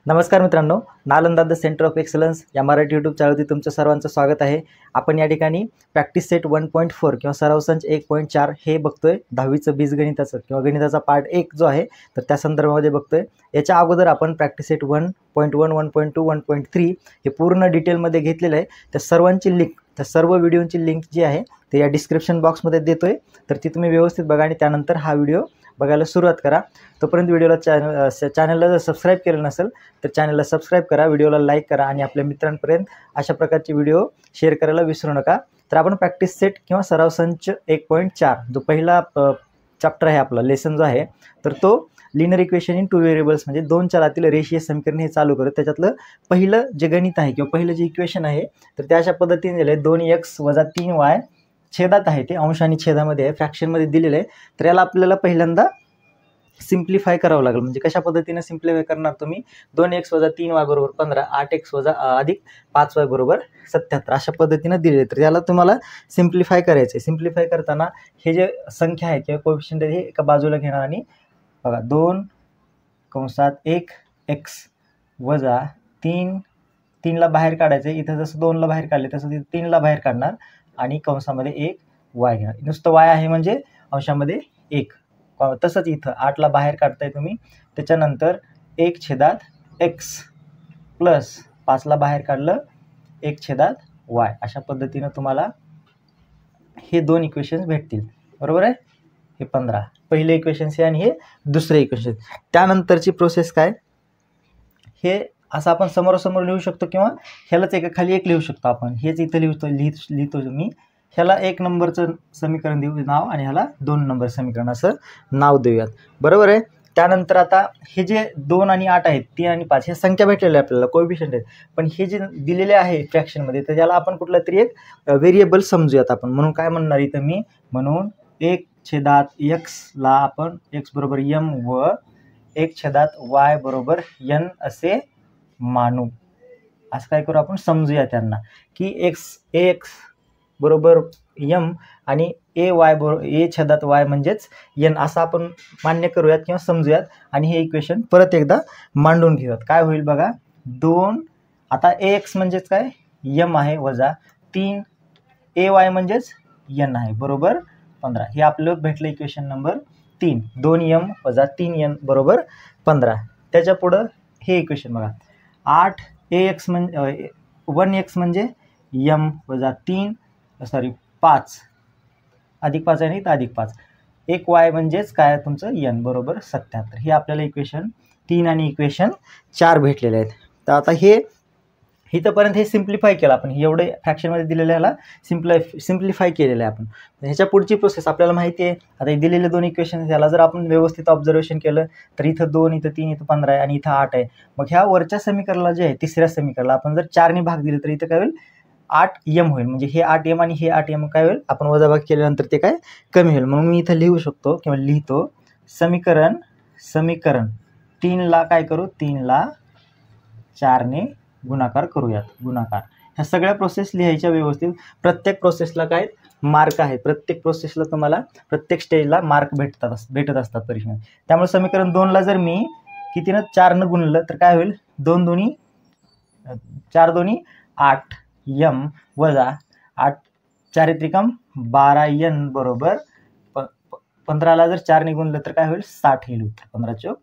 नमस्कार मित्रांनो, Nalanda the centre of excellence या मराठी यूट्यूब चॅनलवरती तुमचं सर्वांचं स्वागत आहे। आपण या ठिकाणी प्रॅक्टिस सेट 1.4 किंवा सराव संच 1.4 हे बघतोय। 10वीचं बीजगणिताचं किंवा गणिताचा पार्ट 1 जो आहे तर त्या संदर्भामध्ये बघतोय। याच्या अगोदर आपण प्रॅक्टिस सेट 1.1, 1.2, 1.3 हे पूर्ण डिटेलमध्ये घेतलेलं आहे। त्या सर्वांची लिंक, त्या सर्व व्हिडिओची लिंक जी आहे ते या डिस्क्रिप्शन बॉक्समध्ये देतोय, तर ती तुम्ही व्यवस्थित बघा आणि त्यानंतर हा व्हिडिओ बघायला सुरुवात करा। तोपर्यंत व्हिडिओला चॅनलला जर सबस्क्राईब केलं नसेल तर चॅनलला सबस्क्राईब करा, व्हिडिओला लाईक करा आणि आपल्या मित्रांपर्यंत अशा प्रकारचे व्हिडिओ शेअर करायला विसरू नका। तर आपण प्रॅक्टिस सेट किंवा सराव संच 1.4 जो पहिला चॅप्टर आहे, आपला लेसन जो आहे तर तो linear equation in two variables म्हणजे दोन चलातील रेषीय समीकरण हे चालू करत। त्याच्यातलं पहिलं जे गणित आहे किंवा पहिलं जे इक्वेशन आहे तर त्या अशा पद्धतीने दिले 2x - 3y छेदात आहे, ते अंश आणि छेदामध्ये आहे, फ्रॅक्शनमध्ये दिलेलं आहे। तर याला आपल्याला पहिल्यांदा सिम्प्लिफाय करावं लागेल। म्हणजे कशा पद्धतीने सिम्प्लिफाय करणार तुम्ही, 2x - 3y = 15, 8x अधिक 5y = 77 अशा पद्धतीने दिलेले। तर याला तुम्हाला सिम्प्लिफाय करायचं आहे। सिम्प्लिफाय करताना हे जे संख्या आहे किंवा कोएफिशियंट आहे हे एका बाजूला घेणार आणि बघा 2(1)(x - 3 ला बाहेर काढायचं। इथं जसं 2 ला बाहेर काढले तसं तिथे 3 ला बाहेर काढणार आणि कंसामध्ये 1y घेणार। नुसतं y आहे म्हणजे अंशामध्ये 1। तसंच इथं 8 ला बाहेर काढताय तुम्ही, त्याच्यानंतर 1/x प्लस 5 ला बाहेर काढलं 1/y अशा पद्धतीनं तुम्हाला हे दोन इक्वेशन्स भेटतील, बरोबर आहे। हे 15 पहिले इक्वेशन्स आहे आणि हे दुसरे इक्वेशन। त्यानंतरची प्रोसेस काय, हे असं आपण समोरासमोर लिहू शकतो किंवा ह्यालाच एका खाली एक लिहू शकतो। आपण हेच इथं लिहितो मी, ह्याला 1 नंबरचं समीकरण देऊ नाव आणि ह्याला 2 नंबर समीकरण असं नाव देऊयात, बरोबर आहे। त्यानंतर आता हे जे 2 आणि 8 आहेत, 3 आणि 5 हे संख्या भेटलेल्या आपल्याला कोएफिशियंट आहेत, पण हे जे दिलेले आहे फ्रॅक्शनमध्ये तर त्याला आपण कुठला तरी एक व्हेरिएबल समजूयात आपण। म्हणून काय म्हणणार इथं मी, म्हणून 1/x ला आपण x = m व 1/y = n असे मानू। असं काय करू आपण, समजूया त्यांना की ax बरोबर m आणि a/y म्हणजेच n असं आपण मान्य करूयात किंवा समजूयात आणि हे इक्वेशन परत एकदा मांडून घेऊयात। काय होईल बघा, 2 आता ax म्हणजेच काय m आहे वजा 3 ay म्हणजेच n आहे बरोबर 15। हे आपल्याला भेटलं इक्वेशन नंबर 3, 2m - 3n = 15। त्याच्या पुढं हे इक्वेशन बघा, 8ax म्हणजे 1x म्हणजे m - 3 5 अधिक 5 आहे तर अधिक 5, 1y म्हणजेच काय तुमचं n = 77। हे आपल्याला इक्वेशन 3 आणि इक्वेशन 4 भेटलेले आहेत। तर आता हे इथंपर्यंत हे सिम्प्लिफाय केलं आपण, एवढे फ्रॅक्शनमध्ये दिलेलं ह्याला सिम्प्लिफाय केलेलं आहे आपण। ह्याच्या पुढची प्रोसेस आपल्याला माहिती आहे। आता हे दिलेले दोन इक्वेशन ह्याला जर आपण व्यवस्थित ऑब्झर्वेशन केलं तर इथं 2, इथं 3, इथं 15 आहे आणि इथं 8 आहे। मग ह्या वरच्या समीकरणाला जे आहे तिसऱ्या समीकरणाला आपण जर 4 ने भाग दिले तर इथं काय होईल 8m होईल। म्हणजे हे 8m आणि हे 8m काय होईल, आपण वजाबाकी केल्यानंतर ते काय कमी होईल। म्हणून मी इथं लिहू शकतो किंवा लिहितो, समीकरण 3 ला काय करू, 3 ला 4 ने गुणाकार करूयात, गुणाकार। ह्या सगळ्या प्रोसेस लिहायच्या व्यवस्थित। प्रत्येक प्रोसेसला काय मार्क आहे, प्रत्येक प्रोसेसला तुम्हाला प्रत्येक स्टेजला मार्क भेटत असतात परीक्षेमध्ये। त्यामुळे समीकरण 2 ला जर मी कितीनं 4 ने गुणलं तर काय होईल, 4 दोन्ही 8m वजा 8 4 त्रिकम 12n बरोबर 15 ला जर 4 ने गुणलं तर काय होईल 60 येईल उत्तर, 15 ×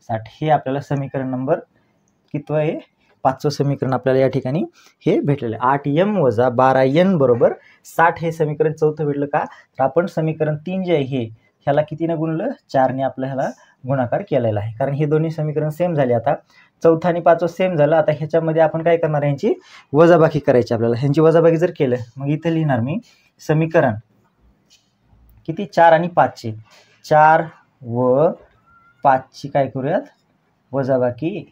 60। हे आपल्याला समीकरण नंबर कितवं आहे, 5वं समीकरण आपल्याला या ठिकाणी हे भेटलेलं आहे। 8m - 12n = 60 हे समीकरण 4थं भेटलं का, तर आपण समीकरण 3 जे आहे हे ह्याला कितीनं गुणलं, 4 ने आपल्या ह्याला गुणाकार केलेला आहे, कारण हे दोन्ही समीकरण सेम झाले। आता 4थं आणि 5वं सेम झालं। आता ह्याच्यामध्ये आपण काय करणार, यांची वजाबाकी करायची आपल्याला। ह्यांची वजाबाकी जर केलं मग इथं लिहिणार मी समीकरण किती 4 आणि 5 चे, 4 व 5 ची काय करूयात वजाबाकी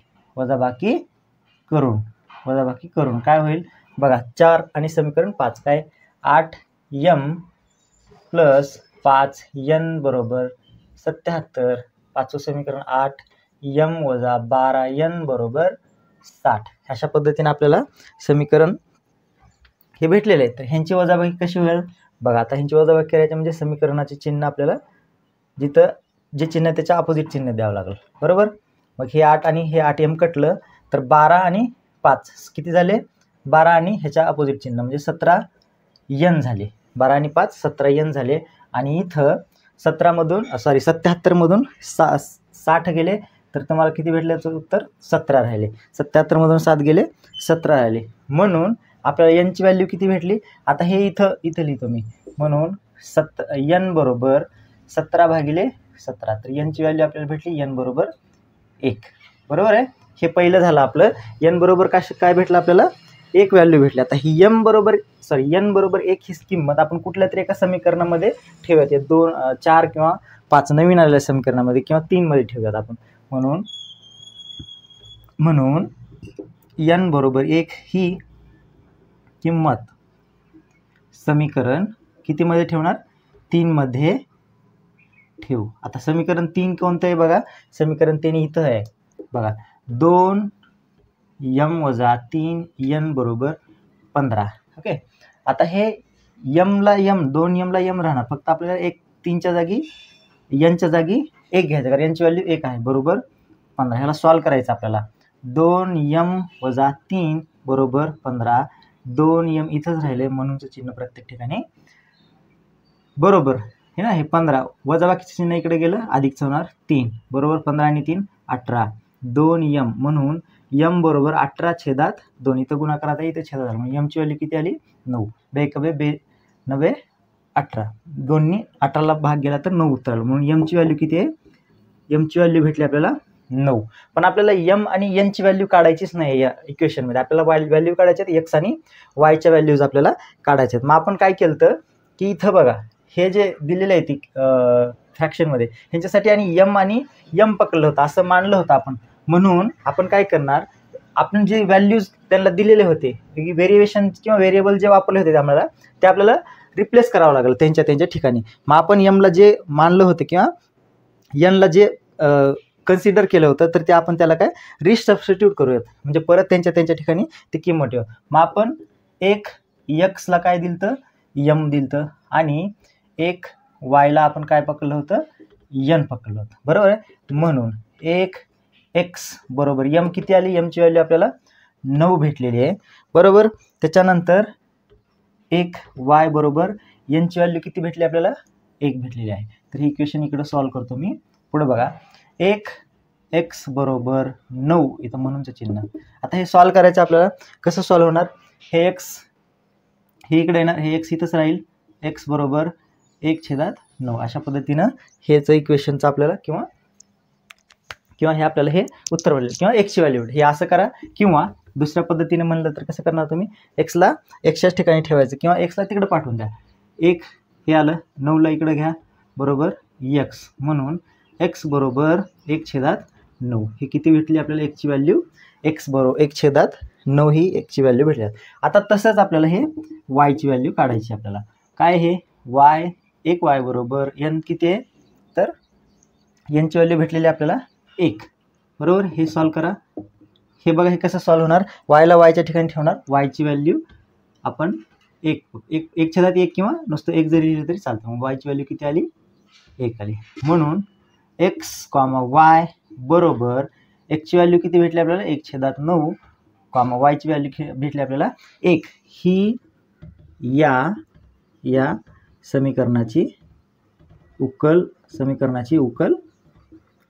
करून काय होईल बघा, 4 आणि समीकरण 5 काय 8m प्लस 5n = 77। 5वं समीकरण 8m - 12n = 60। अशा पद्धतीने आपल्याला समीकरण हे भेटलेले आहे। तर ह्यांची वजाबाकी कशी होईल बघा, आता ह्यांची वजाबाकी करायची म्हणजे समीकरणाचे चिन्ह आपल्याला जिथं जे चिन्ह त्याच्या अपोजिट चिन्ह द्यावं लागेल, बरोबर। मग हे 8 आणि हे 8m कटलं तर 12 आणि 5 किती झाले 12 आणि ह्याच्या अपोजिट चिन्ह म्हणजे 17 झाले. 12 आणि 5 17 झाले. आणि इथं 77 मधून 60 गेले तर तुम्हाला किती भेटले उत्तर 17 राहिले. 77 मधून 7 गेले 17 राहिले. म्हणून आपल्याला n ची व्हॅल्यू किती भेटली. आता हे इथं लिहितो मी. म्हणून n बरोबर 17/17. तर n ची व्हॅल्यू आपल्याला भेटली n बरोबर 1. बरोबर आहे. हे पहिलं झालं आपलं. n बरोबर काय भेटलं आपल्याला 1 व्हॅल्यू भेटली. आता ही n बरोबर 1 ही किंमत आपण कुठल्या तरी एका समीकरणामध्ये ठेवूयात. 2 4 किंवा 5 नवीन आलेल्या समीकरणामध्ये किंवा 3 मध्ये ठेवूयात आपण. म्हणून n बरोबर 1 ही किंमत समीकरण किती मध्ये ठेवणार 3 मध्ये ठेवू. आता समीकरण 3 कोणतं आहे बघा. समीकरण 3 इथं आहे बघा. 2m - 3n बरोबर 15. ओके. आता हे m ला m 2m ला m राहणार. फक्त आपल्याला 3च्या जागी n च्या जागी 1 घ्यायचं कारण n ची व्हॅल्यू 1 आहे बरोबर 15. ह्याला सॉल्व करायचं आपल्याला. 2m - 3 बरोबर 15. 2m इथंच राहिले म्हणूनचं चिन्ह प्रत्येक ठिकाणी बरोबर हे ना. हे 15 वजा बाकीचं चिन्ह इकडे गेलं अधिकचं होणार 3 बरोबर 15 आणि 3 18. 2m म्हणून m बरोबर 18/2. इथं गुणाकार आता इथे छेदात झाला म्हणजे m ची व्हॅल्यू किती आली 9. 9 18. 2नी 18ला भाग गेला तर 9 उत्तर आलं. म्हणून m ची व्हॅल्यू किती आहे m ची व्हॅल्यू भेटली आपल्याला 9. पण आपल्याला m आणि n ची व्हॅल्यू काढायचीच नाही या इक्वेशनमध्ये. आपल्याला व्हॅल्यू काढायच्या आहेत x आणि y च्या व्हॅल्यूज आपल्याला काढायच्या आहेत. मग आपण काय केलं तर की इथं बघा हे जे दिलेलं आहे ती फ्रॅक्शनमध्ये ह्यांच्यासाठी आणि m पकडलं होतं असं मानलं होतं आपण. म्हणून आपण काय करणार आपण जे व्हॅल्यूज त्यांना दिलेले होते की व्हेरिएशन किंवा व्हेरिएबल जे वापरले होते आम्हाला ते आपल्याला रिप्लेस करावं लागेल त्यांच्या ठिकाणी. मग आपण m ला जे मानलं होतं किंवा n ला जे कन्सिडर केलं होतं तर ते आपण त्याला काय रिसबस्टिट्यूट करूयात म्हणजे परत त्यांच्या ठिकाणी ती किंमत ठेवू. मग आपण एक x ला काय दिलं तर m दिलं तर आणि एक y ला आपण काय पकडलं होतं n पकडलं होतं बरोबर आहे. म्हणून एक x बरोबर m किती आली m ची व्हॅल्यू आपल्याला 9 भेटलेली आहे बरोबर. त्याच्यानंतर एक y बरोबर n ची व्हॅल्यू किती भेटली आपल्याला 1 भेटलेली आहे. तर ही इक्वेशन इकडे सॉल्व करतो मी. पुढे बघा एक x बरोबर 9 इथं म्हणूनचं चिन्ह. आता हे सॉल्व करायचं आपल्याला कसं सॉल्व होणार. हे x हे इकडे येणार हे x इथंच राहील. x बरोबर 1/9 अशा पद्धतीनं हेच इक्वेशनचं आपल्याला किंवा हे आपल्याला हे उत्तर मिळेल किंवा x ची व्हॅल्यू हे असं करा. किंवा दुसऱ्या पद्धतीने म्हणलं तर कसं करणार तुम्ही x ला xच्याच ठिकाणी ठेवायचं किंवा x ला तिकडे पाठवून द्या. 1 हे आलं 9 ला इकडे घ्या बरोबर x. म्हणून x बरोबर 1/9 हे किती भेटली आपल्याला x ची व्हॅल्यू x बरोबर 1/9 ही x ची व्हॅल्यू भेटली. आता तसंच आपल्याला हे y ची व्हॅल्यू काढायची आपल्याला. काय हे एक y बरोबर n किती आहे तर n ची व्हॅल्यू भेटलेली आपल्याला 1 बरोबर. हे सॉल्व करा. हे बघा हे कसं सॉल्व होणार. y ला y च्या ठिकाणी ठेवणार. y ची व्हॅल्यू आपण 1/1 किंवा नुसतं 1 जरी लिहिलं तरी चालतं. मग y ची व्हॅल्यू किती आली 1 आली. म्हणून x, y बरोबर x ची व्हॅल्यू किती भेटली आपल्याला 1/9 y ची व्हॅल्यू भेटली आपल्याला 1. ही या समीकरणाची उकल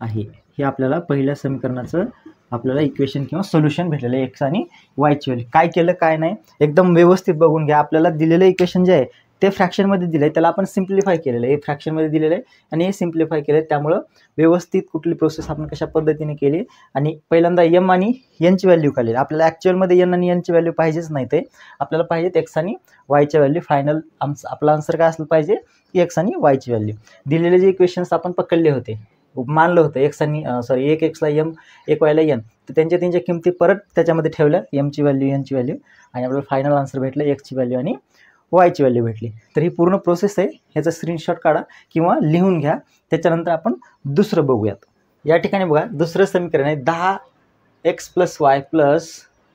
आहे. हे आपल्याला पहिल्या समीकरणाचं आपल्याला इक्वेशन किंवा सोल्युशन भेटलेलं आहे. x आणि y ची व्हॅल्यू काय केलं काय नाही एकदम व्यवस्थित बघून घ्या. आपल्याला दिलेलं इक्वेशन जे आहे ते फ्रॅक्शनमध्ये दिलं आहे त्याला आपण सिम्प्लिफाय केलेलं आहे. हे फ्रॅक्शनमध्ये दिलेलं आहे आणि हे सिम्प्लिफाय केलं आहे. त्यामुळं व्यवस्थित कुठली प्रोसेस आपण कशा पद्धतीने केली आणि पहिल्यांदा m आणि n ची व्हॅल्यू काढली. आपल्याला ॲक्च्युअलमध्ये n आणि n ची व्हॅल्यू पाहिजेच नाही ते आपल्याला पाहिजेत x आणि y च्या व्हॅल्यू. फायनल आपला आन्सर काय असलं पाहिजे की x आणि y ची व्हॅल्यू. दिलेले जे इक्वेशन्स आपण पकडले होते मानलं होतं x आणि एक x ला m एक y ला n तर त्यांच्या किमती परत त्याच्यामध्ये ठेवल्या m ची व्हॅल्यू n ची व्हॅल्यू आणि आपल्याला फायनल आन्सर भेटलं x ची व्हॅल्यू आणि y ची व्हॅल्यू भेटली. तर ही पूर्ण प्रोसेस आहे. ह्याचा स्क्रीनशॉट काढा किंवा लिहून घ्या. त्याच्यानंतर आपण दुसरं बघूयात. या ठिकाणी बघा दुसरं समीकरण आहे 10x + y +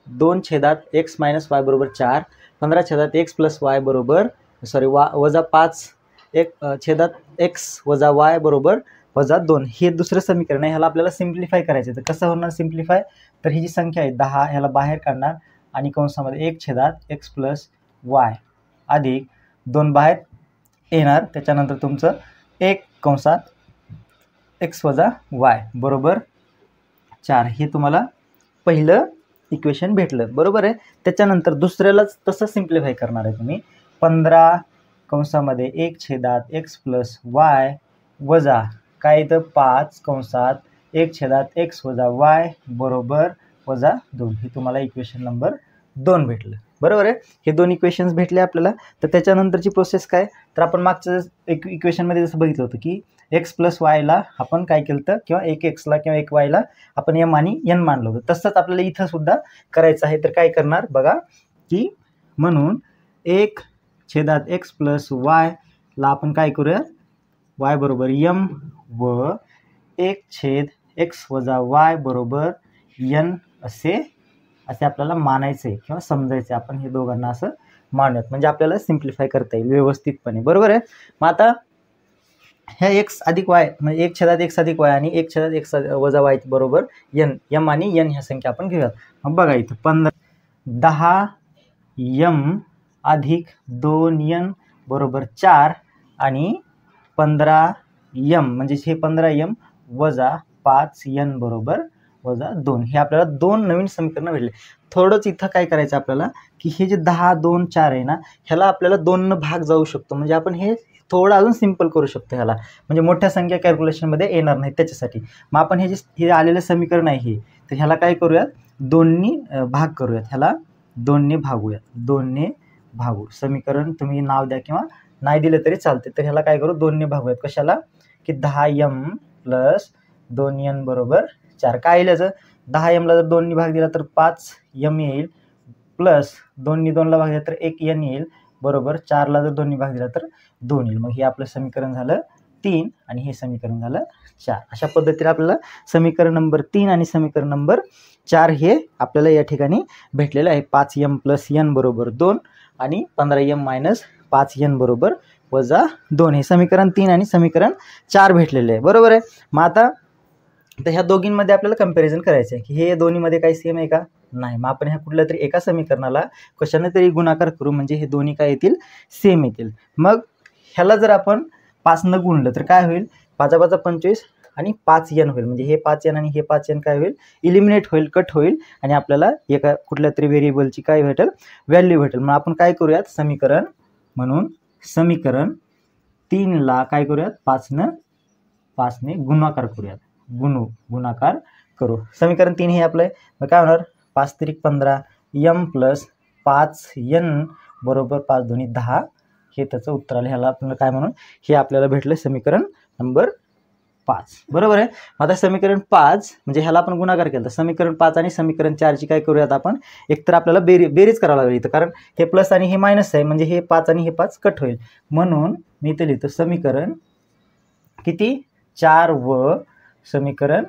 2/x - y बरोबर 4. 15/x + y बरोबर -5 1/x - y बरोबर वजा 2 हे दुसरं समीकरण आहे. ह्याला आपल्याला सिम्प्लिफाय करायचं आहे. तर कसं होणार सिम्प्लिफाय? तर ही जी संख्या आहे 10 ह्याला बाहेर काढणार आणि कंसामध्ये 1/x + y अधिक 2 बाहेर येणार, त्याच्यानंतर तुमचं 1 कंसात x वजा y बरोबर 4 हे तुम्हाला पहिलं इक्वेशन भेटलं. बरोबर आहे. त्याच्यानंतर दुसऱ्यालाच तसं सिम्प्लिफाय करणार आहे तुम्ही. 15 कंसामध्ये 1/x + y वजा काय येतं 5 कंसात 1/x वजा y बरोबर वजा 2 हे तुम्हाला इक्वेशन नंबर 2 भेटलं. बरोबर आहे. हे 2 इक्वेशन्स भेटले आपल्याला. तर त्याच्यानंतरची प्रोसेस काय? तर आपण मागच्या इक्वेशनमध्ये जसं बघितलं होतं की x + y ला आपण काय केलं होतं किंवा 1x ला किंवा 1y ला आपण m आणि n मानलं होतं. तसंच आपल्याला इथं सुद्धा करायचं आहे. तर काय करणार बघा की म्हणून 1/x + y ला आपण काय करूया y बरोबर m व 1/x वजा y बरोबर n असे आपल्याला मानायचं आहे किंवा समजायचं आहे. आपण हे दोघांना असं मानूयात म्हणजे आपल्याला सिम्प्लिफाय करता येईल व्यवस्थितपणे. बरोबर आहे. मग आता ह्या x अधिक y म्हणजे 1/x अधिक y आणि 1/x वजा y बरोबर n m आणि n ह्या संख्या आपण घेऊयात. मग बघा इथं 10m अधिक 2n बरोबर 4 आणि 15m म्हणजे हे 15m वजा 5n बरोबर वजा 2 हे आपल्याला 2 नवीन समीकरणं भेटले. थोडंच इथं काय करायचं आपल्याला की हे जे 10, 2, 4 आहे ना ह्याला आपल्याला 2 न भाग जाऊ शकतो म्हणजे आपण हे थोडं अजून सिम्पल करू शकतो ह्याला म्हणजे मोठ्या संख्या कॅल्क्युलेशनमध्ये येणार नाही त्याच्यासाठी. मग आपण हे आलेलं समीकरण आहे हे तर ह्याला काय करूयात 2नी भाग करूयात. ह्याला 2ने भागूयात. 2ने भागू समीकरण तुम्ही नाव द्या किंवा नाही दिलं तरी चालते. तर ह्याला काय करू 2ने भागूयात. कशाला की 10m + 2n बरोबर 4 काय येईल याचं 10m ला जर 2ने भाग दिला तर 5m येईल प्लस 2नी 2ला भाग दिला तर 1n येईल बरोबर 4ला जर 2नी भाग दिला तर 2 येईल. मग हे आपलं समीकरण झालं 3 आणि हे समीकरण झालं 4. अशा पद्धतीने आपल्याला समीकरण नंबर 3 आणि समीकरण नंबर 4 हे आपल्याला या ठिकाणी भेटलेलं आहे. 5m + n बरोबर 2 आणि 15m - 5n बरोबर वजा 2 हे समीकरण 3 आणि समीकरण 4 भेटलेले आहे. बरोबर आहे. मग आता तर ह्या दोघींमध्ये आपल्याला कंपॅरिझन करायचं आहे की हे दोन्हीमध्ये काही सेम आहे का नाही. मग आपण ह्या कुठल्या तरी एका समीकरणाला कशाने तरी गुणाकार करू म्हणजे हे दोन्ही काय येतील सेम येतील. मग ह्याला जर आपण 5 न गुणलं तर काय होईल 5 × 25 आणि 5n होईल म्हणजे हे 5n आणि हे 5n काय होईल इलिमिनेट होईल कट होईल आणि आपल्याला एका कुठल्या तरी व्हेरिएबलची काय भेटेल व्हॅल्यू भेटेल. मग आपण काय करूयात समीकरण म्हणून समीकरण 3 ला काय करूयात 5 ने गुणाकार करूयात. गुणाकार करू. समीकरण 3 हे आपलं मग काय होणार 5 × 15 m + 5n बरोबर 5 × 2 = 10 हे त्याचं उत्तर आलं. ह्याला आपल्याला काय म्हणून हे आपल्याला भेटलं समीकरण नंबर 5. बरोबर आहे. आता समीकरण 5 म्हणजे ह्याला आपण गुणाकार केला तर समीकरण 5 आणि समीकरण 4 ची काय करूयात आपण एकतर आपल्याला बेरीज करावं लागेल इथं कारण हे प्लस आणि हे मायनस आहे म्हणजे हे 5 आणि हे 5 कट होईल. म्हणून मी इथे लिहितो समीकरण किती 4 व समीकरण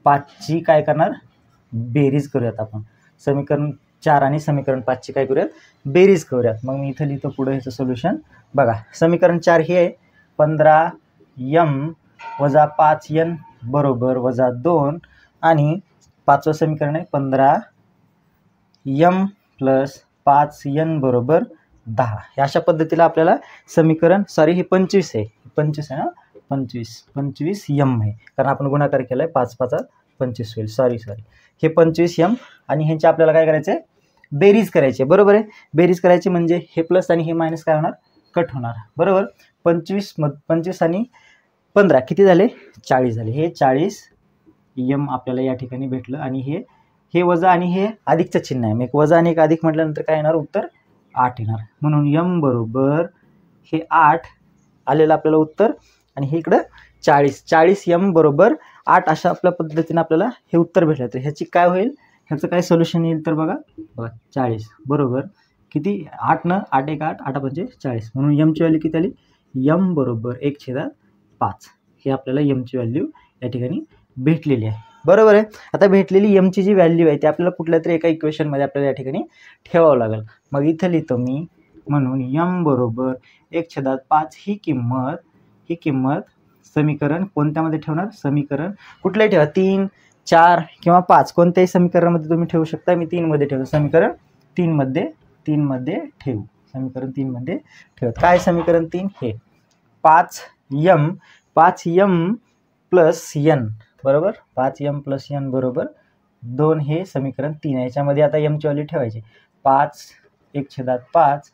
5 ची काय करणार बेरीज करूयात आपण. समीकरण 4 आणि समीकरण 5 ची काय करूयात बेरीज करूयात. मग मी इथे लिहितो पुढे ह्याचं सोल्युशन बघा. समीकरण 4 हे आहे 15m वजा 5n बरोबर वजा 2 आणि 5वं समीकरण आहे 15m + 5n बरोबर 10. हे अशा पद्धतीला आपल्याला समीकरण सॉरी हे 25 आहे 25 आहे ना 25m आहे कारण आपण गुणाकार केला आहे 5 × 5 = 25 होईल. सॉरी हे 25m आणि ह्यांची आपल्याला काय करायचं आहे बेरीज करायची. बरोबर आहे. बेरीज करायची म्हणजे हे प्लस आणि हे मायनस काय होणार कट होणार. बरोबर 25 आणि 15 किती झाले 40 झाले. हे 40m आपल्याला या ठिकाणी भेटलं आणि हे वजा आणि हे अधिकचं चिन्ह आहे. एक वजा आणि एक अधिक म्हटल्यानंतर काय येणार उत्तर 8 येणार. म्हणून m बरोबर हे 8 आलेलं आपल्याला उत्तर आणि हे इकडं 40m बरोबर 8 अशा आपल्या पद्धतीने आपल्याला हे उत्तर भेटलं. तर ह्याची काय होईल ह्याचं काय सोल्युशन येईल तर बघा 40 बरोबर किती 8 न 8 × 8 8 × 5 = 40 म्हणून m ची व्हॅल्यू किती आली m बरोबर 1/5 हे आपल्याला m ची व्हॅल्यू या ठिकाणी भेटलेली आहे. बरोबर आहे. आता भेटलेली m ची जी व्हॅल्यू आहे ती आपल्याला कुठल्या तरी एका इक्वेशनमध्ये आपल्याला या ठिकाणी ठेवावं लागेल. मग इथं लिहितो मी म्हणून m बरोबर 1/5 ही किंमत समीकरण कोणत्यामध्ये ठेवणार, समीकरण कुठलंही ठेवा, 3, 4 किंवा 5 कोणत्याही समीकरणामध्ये तुम्ही ठेवू शकता. मी 3 मध्ये ठेवतो, समीकरण 3 मध्ये ठेवू, समीकरण 3 मध्ये ठेवत. काय समीकरण 3 हे 5m प्लस n बरोबर, 5m प्लस n बरोबर 2 हे समीकरण 3 आहे. याच्यामध्ये आता m ची व्हॅल्यू ठेवायची, 5 1/5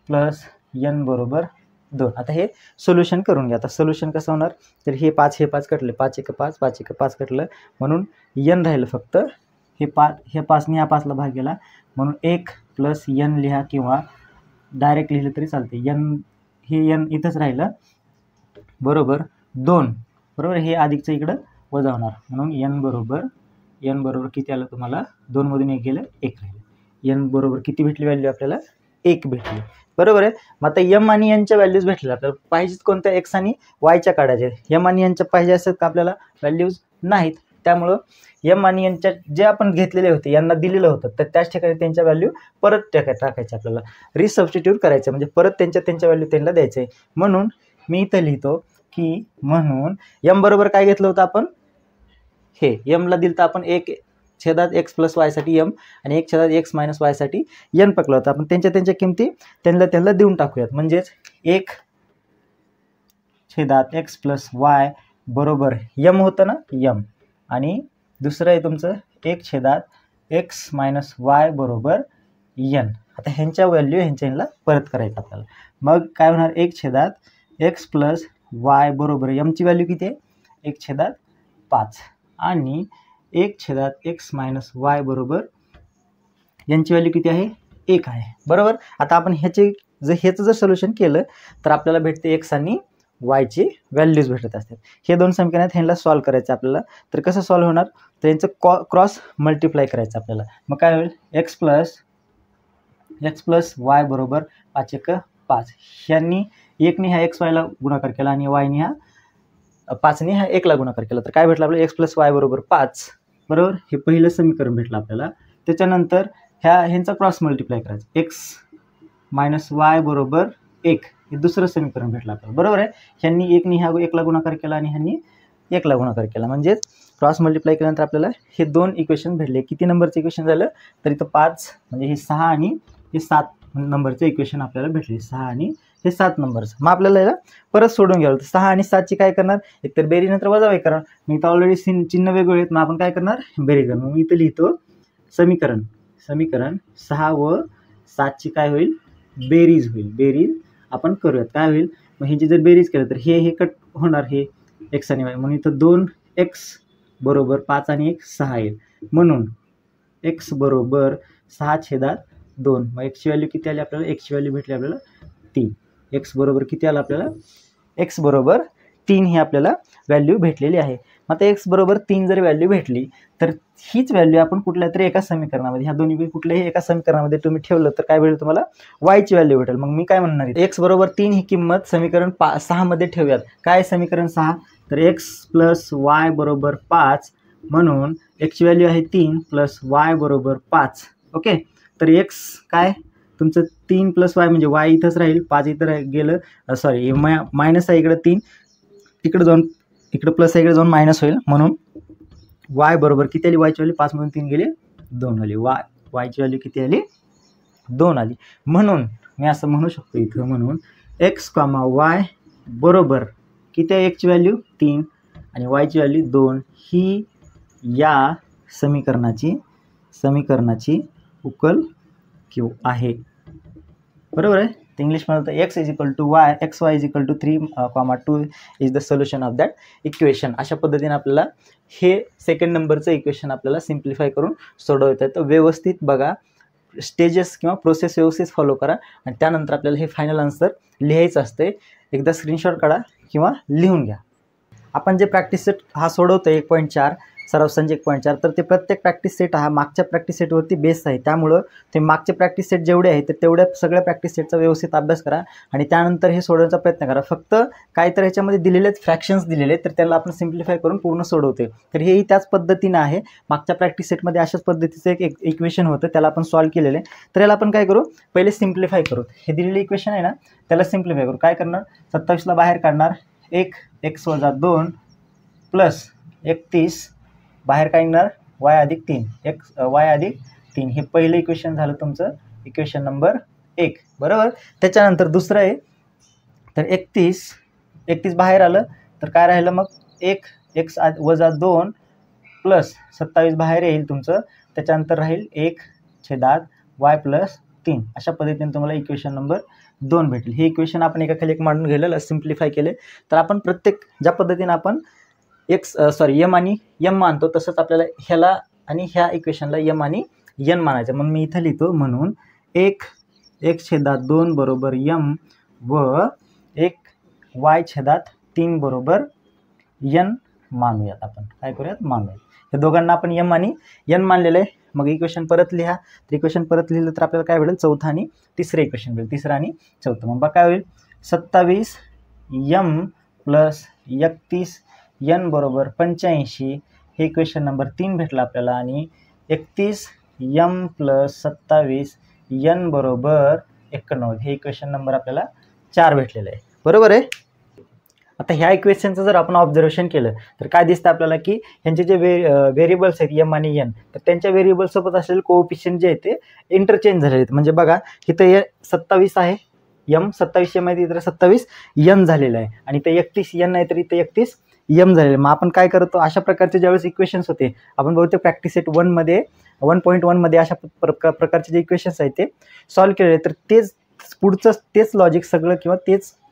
प्लस n बरोबर 2. आता हे सोल्युशन करून घ्या. आता सोल्युशन कसं होणार, तर हे 5 कटले, 5 1 5 5 1 5 कटलं, म्हणून n राहिलं फक्त. हे 5 ने या 5ला भाग गेला, म्हणून 1 प्लस n लिहा किंवा डायरेक्ट लिहिलं तरी चालते. हे n इथंच राहिलं बरोबर 2 बरोबर. हे अधिकचं इकडं वजा होणार, म्हणून n बरोबर किती आलं तुम्हाला, 2 मधून 1 गेलं 1 राहिलं. n बरोबर किती भेटली व्हॅल्यू आपल्याला, 1 भेटली बरोबर आहे. मग आता m आणि n च्या व्हॅल्यूज भेटल्या आपल्याला. पाहिजेत कोणत्या, x आणि y च्या काढायचे. m आणि n च्या पाहिजे असतात का आपल्याला, व्हॅल्यूज नाहीत. त्यामुळं m आणि n च्या जे आपण घेतलेले होते, यांना दिलेलं होतं, तर त्याच ठिकाणी त्यांच्या व्हॅल्यू परत टाकायचे आपल्याला, रिसबस्टिट्यूट करायचं, म्हणजे परत त्यांच्या व्हॅल्यू त्यांना द्यायचे. म्हणून मी इथं लिहितो की, म्हणून m बरोबर काय घेतलं होतं आपण, हे m ला दिलं तर आपण 1/x प्लस y साठी m आणि 1/x मायनस y साठी n पकडलं होतं आपण. त्यांच्या किमती त्यांना देऊन टाकूयात. म्हणजेच 1/x प्लस y बरोबर m होतं ना, m, आणि दुसरं आहे तुमचं 1/x मायनस y बरोबर n. आता ह्यांच्या व्हॅल्यू ह्यांना परत करायचं आपल्याला. मग काय होणार, 1/x प्लस y बरोबर m ची व्हॅल्यू किती आहे, 1/5 आणि 1/x मायनस y बरोबर यांची व्हॅल्यू किती आहे, 1 आहे बरोबर. आता आपण ह्याचं जर सोल्युशन केलं तर आपल्याला भेटते x आणि y ची व्हॅल्यूज भेटत असतात. हे दोन समीकरण आहेत, ह्यांना सॉल्व्ह करायचं आपल्याला. तर कसं सॉल्व्ह होणार, तर यांचं क्रॉस मल्टिप्लाय करायचं आपल्याला. मग काय होईल, x प्लस y बरोबर 5 1 5. ह्यांनी 1 ने ह्या x y ला गुणाकार केला आणि y ने ह्या 5 ने ह्या 1 ला गुणाकार केला, तर काय भेटलं आपल्याला, x प्लस y बरोबर 5 बरोबर. हे पहिलं समीकरण भेटलं आपल्याला. त्याच्यानंतर ह्यांचा क्रॉस मल्टिप्लाय करायचं, x मायनस y बरोबर 1 हे दुसरं समीकरण भेटलं आपल्याला बरोबर आहे. ह्यांनी 1 ने ह्या 1 ला गुणाकार केला आणि ह्यांनी 1 ला गुणाकार केला, म्हणजेच क्रॉस मल्टिप्लाय केल्यानंतर आपल्याला हे 2 इक्वेशन भेटले. किती नंबरचं इक्वेशन झालं, तर इथं 5 म्हणजे हे 6 आणि हे 7 नंबरचं इक्वेशन आपल्याला भेटले, 6 आणि हे 7 नंबरचं. मग आपल्याला याला परत सोडून घ्यावं. 6 आणि 7 ची काय करणार, एकतर बेरीज नंतर वजाबाकी करणार. मी इथं ऑलरेडी चिन्ह वेगळे आहेत, मग आपण काय करणार, बेरीज करणार. मी इथं लिहितो समीकरण 6 व 7 ची काय होईल, बेरीज होईल. बेरीज आपण करूयात, काय होईल, मग ह्याची जर बेरीज केलं तर हे कट होणार, हे x आणि y, म्हणून इथं 2x बरोबर 5 आणि 1 6 येईल. म्हणून x बरोबर 6/2. मग x ची व्हॅल्यू किती आली आपल्याला, x ची व्हॅल्यू भेटली आपल्याला 3. x बरोबर किती आलं आपल्याला, x बरोबर 3 ही आपल्याला व्हॅल्यू भेटलेली आहे. मग आता x बरोबर 3 जर व्हॅल्यू भेटली तर हीच व्हॅल्यू आपण कुठल्या तरी एका समीकरणामध्ये, ह्या दोन्ही कुठल्याही एका समीकरणामध्ये तुम्ही ठेवलं तर काय भेटेल तुम्हाला, y ची व्हॅल्यू भेटेल. मग मी काय म्हणणार आहे, x बरोबर 3 ही किंमत समीकरण 6 मध्ये ठेवूयात. काय समीकरण 6, तर x प्लस y बरोबर 5, म्हणून x ची व्हॅल्यू आहे 3 प्लस y बरोबर 5. ओके, तर x काय तुमचं 3 प्लस y म्हणजे y इथंच राहील, 5 इथं गेलं, सॉरी मायनस आहे इकडं 3, तिकडं जाऊन इकडं प्लस आहे, इकडे जाऊन मायनस होईल. म्हणून y बरोबर किती आली, y ची व्हॅल्यू 5 मधून 3 गेले 2 आली. y ची व्हॅल्यू किती आली, 2 आली. म्हणून मी असं म्हणू शकतो इथं, म्हणून x, y बरोबर किती आहे, x ची व्हॅल्यू 3 आणि y ची व्हॅल्यू 2 ही या समीकरणाची उकल क्यू आहे बरोबर आहे. इंग्लिशमध्ये x is equal to y, xy is equal to 3, 2 is the solution of that equation. अशा पद्धतीने आपल्याला हे सेकंड नंबरचं इक्वेशन आपल्याला सिम्प्लिफाय करून सोडवता येतं. व्यवस्थित बघा, स्टेजेस किंवा प्रोसेस व्यवस्थित फॉलो करा आणि त्यानंतर आपल्याला हे फायनल आन्सर लिहायचं असते. एकदा स्क्रीनशॉट काढा किंवा लिहून घ्या. आपण जे प्रॅक्टिस सेट हा सोडवतो 1.4 सराव संच 1.4, तर ते प्रत्येक प्रॅक्टिस सेट हा मागच्या प्रॅक्टिस सेटवरती बेस आहे. त्यामुळं ते मागचे प्रॅक्टिस सेट जेवढे आहेत तर तेवढ्या सगळ्या प्रॅक्टिस सेटचा व्यवस्थित अभ्यास करा आणि त्यानंतर हे सोडवण्याचा प्रयत्न करा. फक्त काय तर ह्याच्यामध्ये दिलेले फ्रॅक्शन्स दिलेले, तर त्याला आपण सिम्प्लिफाय करून पूर्ण सोडवते. तर हेही त्याच पद्धतीनं आहे. मागच्या प्रॅक्टिस सेटमध्ये अशाच पद्धतीचं एक इक्वेशन होतं, त्याला आपण सॉल्व्ह केलेले. तर याला आपण काय करू, पहिले सिम्प्लिफाय करू. हे दिलेले इक्वेशन आहे ना, त्याला सिम्प्लिफाय करू. काय करणार, 27 ला बाहेर काढणार, 1 x वजा 2 प्लस 31 बाहेर काय येणार y अधिक 3 x y अधिक 3 हे पहिलं इक्वेशन झालं तुमचं इक्वेशन नंबर 1 बरोबर. त्याच्यानंतर दुसरं आहे तर 31 बाहेर आलं तर काय राहिलं मग 1 x वजा 2 प्लस 27 बाहेर येईल तुमचं. त्याच्यानंतर राहील 1/y प्लस 3 अशा पद्धतीने तुम्हाला इक्वेशन नंबर 2 भेटेल. हे इक्वेशन आपण एकाखाली एक मांडून गेलेलं सिम्प्लिफाय केले. तर आपण प्रत्येक ज्या पद्धतीने आपण m आणि m मानतो तसंच आपल्याला ह्याला आणि ह्या इक्वेशनला m आणि n मानायचं. म्हणून मी इथं लिहितो म्हणून 1/2 बरोबर m व 1y/3 बरोबर n मानूयात. आपण काय करूयात मानूयात. हे दोघांना आपण m आणि n मानलेलं आहे. मग इक्वेशन परत लिहा. तर इक्वेशन परत लिहिलं तर आपल्याला काय भेटेल चौथं आणि तिसरं इक्वेशन भेटेल. तिसरं आणि चौथं मग काय होईल 27m प्लस 31n बरोबर 85 हे इक्वेशन नंबर 3 भेटलं आपल्याला. आणि 31m प्लस 27n बरोबर 89 हे इक्वेशन नंबर आपल्याला 4 भेटलेलं आहे बरोबर आहे. आता ह्या इक्वेशनचं जर आपण ऑब्झर्वेशन केलं तर काय दिसतं आपल्याला की ह्यांचे जे व्हेरिएबल्स आहेत m आणि n तर त्यांच्या व्हेरिएबल्ससोबत असलेले कोएफिशियंट जे आहे ते इंटरचेंज झालेले आहेत. म्हणजे बघा इथं 27 आहे m 27m आहे इथं 27n झालेलं आहे आणि ते 31n आहे तर इथं 31m झालेलं आहे. मग आपण काय करतो अशा प्रकारचे ज्यावेळेस इक्वेशन्स होते आपण बहुतेक प्रॅक्टिस सेट 1.1 मध्ये अशा प्रकारचे जे इक्वेशन्स आहेत ते सॉल्व्ह केलेले तर तेच पुढचं तेच लॉजिक सगळं किंवा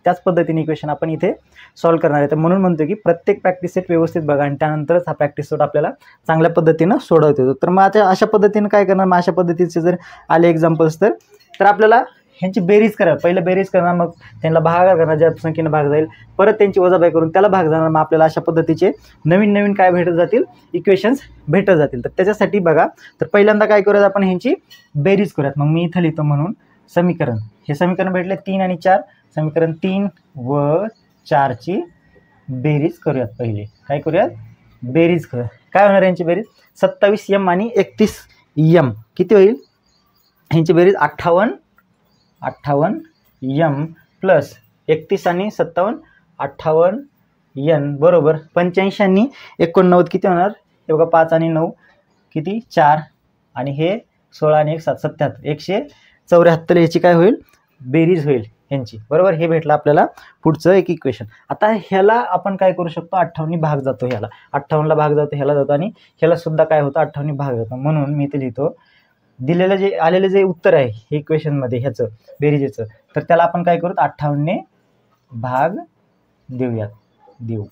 त्याच पद्धतीने इक्वेशन आपण इथे सॉल्व्ह करणार आहे. तर म्हणून म्हणतो की प्रत्येक प्रॅक्टिस सेट व्यवस्थित बघा आणि त्यानंतरच हा प्रॅक्टिस सेट आपल्याला चांगल्या पद्धतीनं सोडवता येतो. तर मग आता अशा पद्धतीने काय करणार मग अशा पद्धतीचे जर आले एक्झाम्पल्स तर आपल्याला ह्यांची बेरीज करा. पहिलं बेरीज करणार मग त्यांना भागाकार करणार ज्या संख्येने भाग जाईल परत त्यांची वजाबाकी करून त्याला भाग जाणार. मग आपल्याला अशा पद्धतीचे नवीन काय भेटत जातील इक्वेशन्स भेटत जातील. तर त्याच्यासाठी बघा तर पहिल्यांदा काय करूयात आपण ह्यांची बेरीज करूयात. मग मी इथं लिहितो म्हणून समीकरण हे समीकरण भेटले 3 आणि 4 समीकरण 3 व 4 ची बेरीज करूयात. पहिले काय करूयात बेरीज करूयात. काय होणार यांची बेरीज 27m आणि 31m किती होईल ह्यांची बेरीज 58m प्लस 31 आणि 57 58n बरोबर 85 आणि 89 किती होणार हे बघा 5 आणि 9 किती 4 आणि हे 16 आणि 1 7 77 174 याची काय होईल बेरीज होईल यांची बरोबर. हे भेटलं आपल्याला पुढचं एक इक्वेशन. आता ह्याला आपण काय करू शकतो 58 भाग जातो ह्याला 58ला भाग जातो ह्याला जातो आणि ह्याला सुद्धा काय होतं 58 भाग जातो. म्हणून मी ते लिहितो दिलेलं जे आलेलं जे उत्तर आहे हे इक्वेशनमध्ये ह्याचं बेरीजेचं तर त्याला आपण काय करू 58ने भाग देऊ.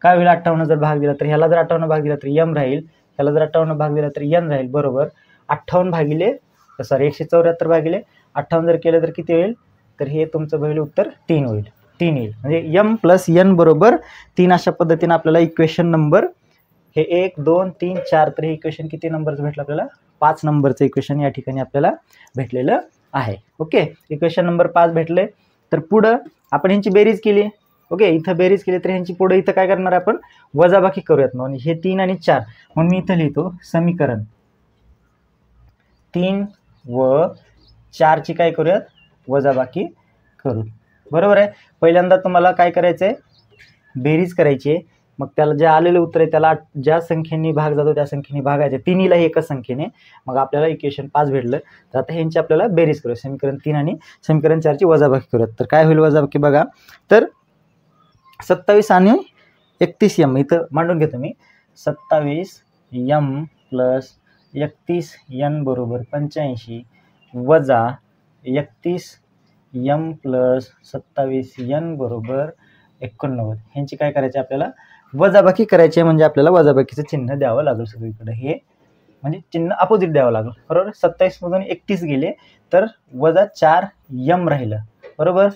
काय होईल 58 जर भाग दिला तर ह्याला जर 58 भाग दिला तर m राहील ह्याला जर 58 भाग दिला तर n राहील बरोबर 58 भागिले 174 भागिले 58 जर केलं तर किती होईल तर हे तुमचं पहिलं उत्तर 3 होईल 3 येईल. म्हणजे m प्लस n बरोबर 3 अशा पद्धतीने आपल्याला इक्वेशन नंबर हे 1 2 3 4 तर हे इक्वेशन किती नंबरचं भेटलं आपल्याला 5 नंबरचं इक्वेशन या ठिकाणी आपल्याला भेटलेलं आहे. ओके इक्वेशन नंबर 5 भेटले. तर पुढं आपण ह्यांची बेरीज केली ओके इथं बेरीज केली तर ह्यांची पुढे इथं काय करणार आपण वजाबाकी करूयात. म्हणून हे 3 आणि 4 म्हणून मी इथं लिहितो समीकरण 3 व 4 ची काय करूयात वजाबाकी करू बरोबर आहे. पहिल्यांदा तुम्हाला काय करायचं आहे बेरीज करायची आहे. मग त्याला जे आलेलं उत्तर आहे त्याला ज्या संख्येने भाग जातो त्या संख्येने भागायचे तिन्हीलाही एकाच संख्येने मग आपल्याला इक्वेशन 5 भेटलं. तर आता ह्यांची आपल्याला बेरीज करूया समीकरण 3 आणि समीकरण 4 ची वजाबाकी करूयात. तर काय होईल वजाबाकी बघा तर 27 आणि 31m इथं मांडून घेतो मी 27m प्लस 31n बरोबर 85 वजा 31m प्लस 27n बरोबर 89 ह्यांची काय करायची आपल्याला वजाबाकी करायची आहे. म्हणजे आपल्याला वजाबाकीचं चिन्ह द्यावं लागेल सगळीकडे हे म्हणजे चिन्ह अपोजिट द्यावं लागेल बरोबर. 27 मधून 31 गेले तर वजा 4m राहिलं बरोबर.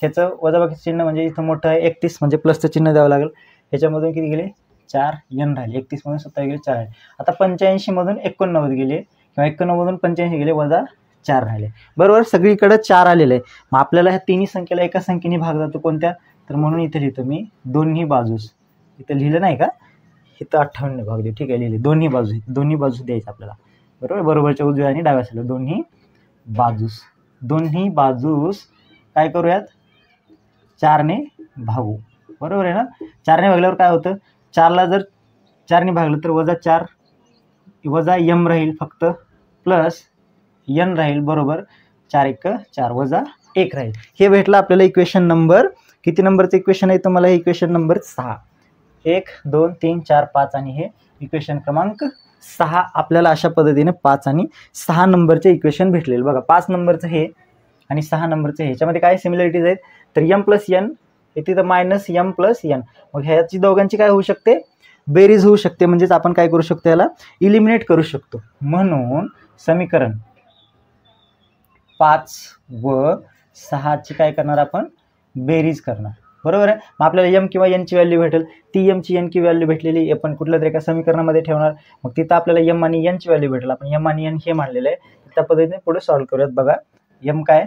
ह्याचं वजाबाकीचं चिन्ह म्हणजे इथं मोठं आहे 31 म्हणजे प्लसचं चिन्ह द्यावं लागेल. ह्याच्यामधून किती गेले 4n राहिले 31 मधून 27 गेले 4 आहे. आता 85 मधून 89 गेले किंवा 91 मधून 85 गेले वजा 4 राहिले बरोबर. सगळीकडे 4 आलेलं आहे. मग आपल्याला ह्या तिन्ही संख्येला एका संख्येने भाग जातो कोणत्या तर म्हणून इथे लिहितो मी दोन्ही बाजूस इथं लिहिलं नाही का इथं 58 भाग दे ठीक आहे लिहिले दोन्ही बाजूस द्यायचं आपल्याला बरोबर. बरोबरच्या उजव्या आणि डाव्या साईडला दोन्ही बाजूस काय करूयात 4 ने भागू बरोबर आहे ना. 4ने भागल्यावर काय होतं, 4ला जर 4ने भागलं तर -4 वजा m राहील फक्त प्लस n राहील बरोबर 4 × 1 = 4 वजा 1 राहील. हे भेटलं आपल्याला इक्वेशन नंबर किती नंबरचं इक्वेशन आहे तर मला इक्वेशन नंबर 6. 1 2 3 4 5 आणि हे इक्वेशन क्रमांक 6 आपल्याला अशा पद्धतीने 5 आणि 6 नंबरचे इक्वेशन भेटलेले. बघा 5 नंबरचं हे आणि 6 नंबरचं ह्याच्यामध्ये काय सिमिलरिटीज आहेत तर m + n हे तिथं -m + n. मग ह्याची दोघांची काय होऊ शकते बेरीज होऊ शकते. म्हणजेच आपण काय करू शकतो याला इलिमिनेट करू शकतो. म्हणून समीकरण 5 व 6 ची काय करणार आपण बेरीज करणार. बरोबर आहे. मग आपल्याला m किंवा n ची व्हॅल्यू भेटेल. ती m ची n की व्हॅल्यू भेटलेली आपण कुठल्या तरी एका समीकरणामध्ये ठेवणार. मग तिथं आपल्याला m आणि n ची व्हॅल्यू भेटेल. आपण m आणि n हे मांडलेलं आहे. त्या पद्धतीने पुढे सॉल्व्ह करूयात. बघा m काय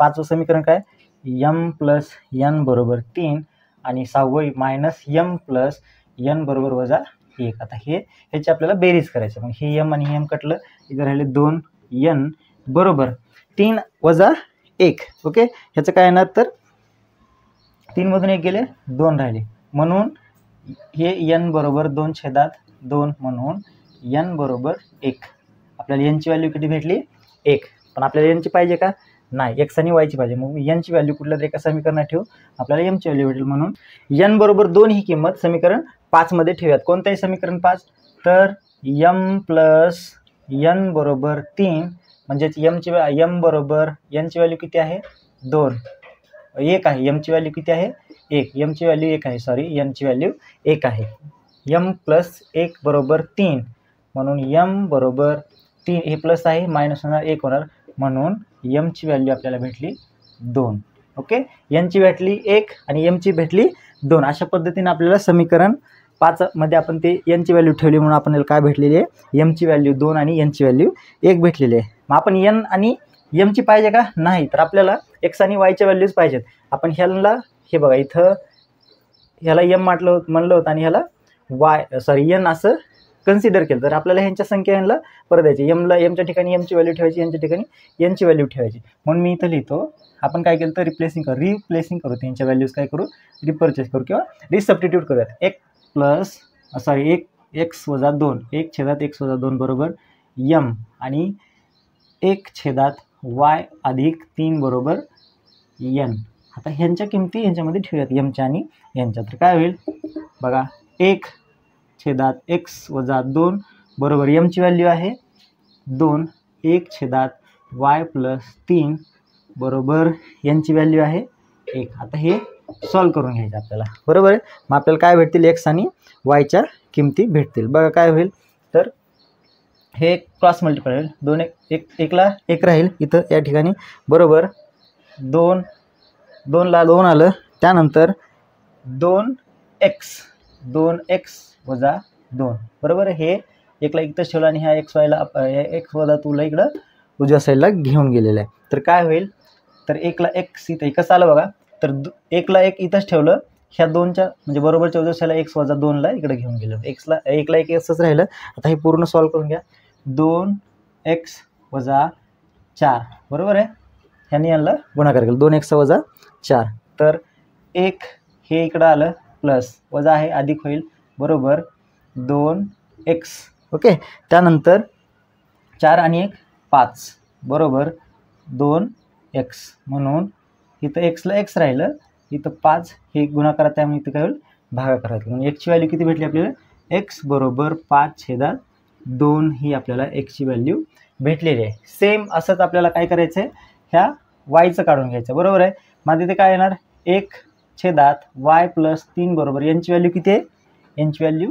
5चं समीकरण काय m + n = 3 आणि 6वं -m + n = -1. आता ह्याची आपल्याला बेरीज करायची. मग हे m आणि m कटलं इथं राहिले 2n बरोबर 3 वजा 1. ओके. ह्याचं काय येणार तर 3 मधून 1 गेले 2 राहिले. म्हणून हे n = 2/2 म्हणून n = 1. आपल्याला n ची व्हॅल्यू किती भेटली 1. पण आपल्याला n ची पाहिजे का नाही x आणि y ची पाहिजे. मग n ची व्हॅल्यू कुठल्या तरी एका समीकरणात ठेवू आपल्याला m ची व्हॅल्यू भेटेल. म्हणून n = 2 ही किंमत समीकरण 5 मध्ये ठेवूयात. कोणतंही समीकरण 5 तर m + n = 3 म्हणजेच m बरोबर n ची व्हॅल्यू किती आहे 2 1 आहे. m ची व्हॅल्यू किती आहे 1. m ची व्हॅल्यू 1 आहे. सॉरी n ची व्हॅल्यू 1 आहे. m + 1 = 3 म्हणून m = 3 हे प्लस आहे मायनस होणार 1 होणार म्हणून m ची व्हॅल्यू आपल्याला भेटली 2. ओके. n ची भेटली 1 आणि m ची भेटली 2. अशा पद्धतीने आपल्याला समीकरण 5 मध्ये आपण ते n ची व्हॅल्यू ठेवली म्हणून आपल्याला काय भेटलेली आहे m ची व्हॅल्यू 2 आणि n ची व्हॅल्यू 1 भेटलेली आहे. मग आपण n आणि m ची पाहिजे का नाही तर आपल्याला x आणि y च्या व्हॅल्यूज पाहिजेत. आपण ह्याला हे बघा इथं ह्याला m म्हणलं होतं आणि ह्याला n असं कन्सिडर केलं तर आपल्याला ह्यांच्या संख्या यांना परत द्यायची. m च्या ठिकाणी m ची व्हॅल्यू ठेवायची, n च्या ठिकाणी n ची व्हॅल्यू ठेवायची. म्हणून मी इथं लिहितो आपण काय केलं तर रिप्लेसिंग करू त्यांच्या व्हॅल्यूज काय करू रिपर्चेस करू किंवा रिसबस्टिट्यूट करूयात. 1 - 2 1/x - 2 बरोबर m आणि 1/y + 3 बरोबर n. आता ह्यांच्या किमती ह्यांच्यामध्ये ठेवूयात m च्या आणि n च्या. तर काय होईल बघा 1/x - 2 बरोबर m ची व्हॅल्यू आहे 2 1/y + 3 बरोबर n ची व्हॅल्यू आहे 1. आता हे सॉल्व्ह करून घ्यायचं आपल्याला. बरोबर आहे. मग आपल्याला काय भेटतील x आणि y च्या किमती भेटतील. बघा काय होईल तर हे क्रॉस मल्टिप्लाय होईल 2 1 ला 1 राहील इथं या ठिकाणी बरोबर 2 ला 2 आलं त्यानंतर 2x - 2 बरोबर. हे 1 ला इथंच ठेवलं आणि ह्या x ला x - 2 ला इकडं उजव्या साईडला घेऊन गेलेलं आहे. तर काय होईल तर 1 ला x इथं कसं आलं बघा तर 1 ला 1 इथंच ठेवलं ह्या 2च्या म्हणजे बरोबरच्या उजव्या साईडला x - 2 ला इकडे घेऊन गेलं. 1 ला 1 असंच राहिलं. आता हे पूर्ण सॉल्व्ह करून घ्या. 2x - 4 बरोबर आहे. ह्यांनी यांना गुणाकार केला 2x - 4 तर 1 हे इकडं आलं प्लस वजा आहे अधिक होईल बरोबर 2x. ओके. त्यानंतर 4 आणि 1 5 बरोबर 2x म्हणून इथं x ला x राहिलं इथं 5 हे गुणाकारात त्यामुळे इथं काय होईल भागाकारात. म्हणून x ची व्हॅल्यू किती भेटली आपल्याला x बरोबर 5/2 ही आपल्याला x ची व्हॅल्यू भेटलेली आहे. सेम असंच आपल्याला काय करायचं आहे ह्या yचं काढून घ्यायचं बरोबर आहे. मग तिथे काय येणार 1/y + 3 बरोबर n ची व्हॅल्यू किती आहे n ची व्हॅल्यू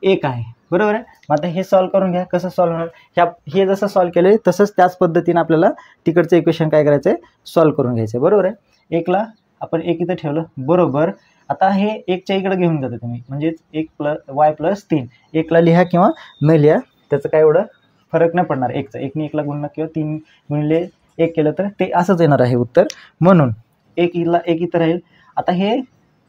1 आहे बरोबर आहे. मग आता हे सॉल्व्ह करून घ्या. कसं सॉल्व्ह होणार हे जसं सॉल्व्ह केलं तसंच त्याच पद्धतीने आपल्याला तिकडचं इक्वेशन काय करायचं आहे सॉल्व्ह करून घ्यायचं आहे बरोबर आहे. 1 ला आपण 1 इथं ठेवलं बरोबर. आता हे 1 च्या इकडे घेऊन जातो तुम्ही म्हणजेच 1 + y + 3 1 ला लिहा किंवा न लिहा त्याचं काय एवढं फरक नाही पडणार. 1 ने 1 ला गुणणं किंवा 3 गुणिले 1 केलं तर ते असंच येणार आहे उत्तर. म्हणून 1 ला 1 इथं राहील. आता हे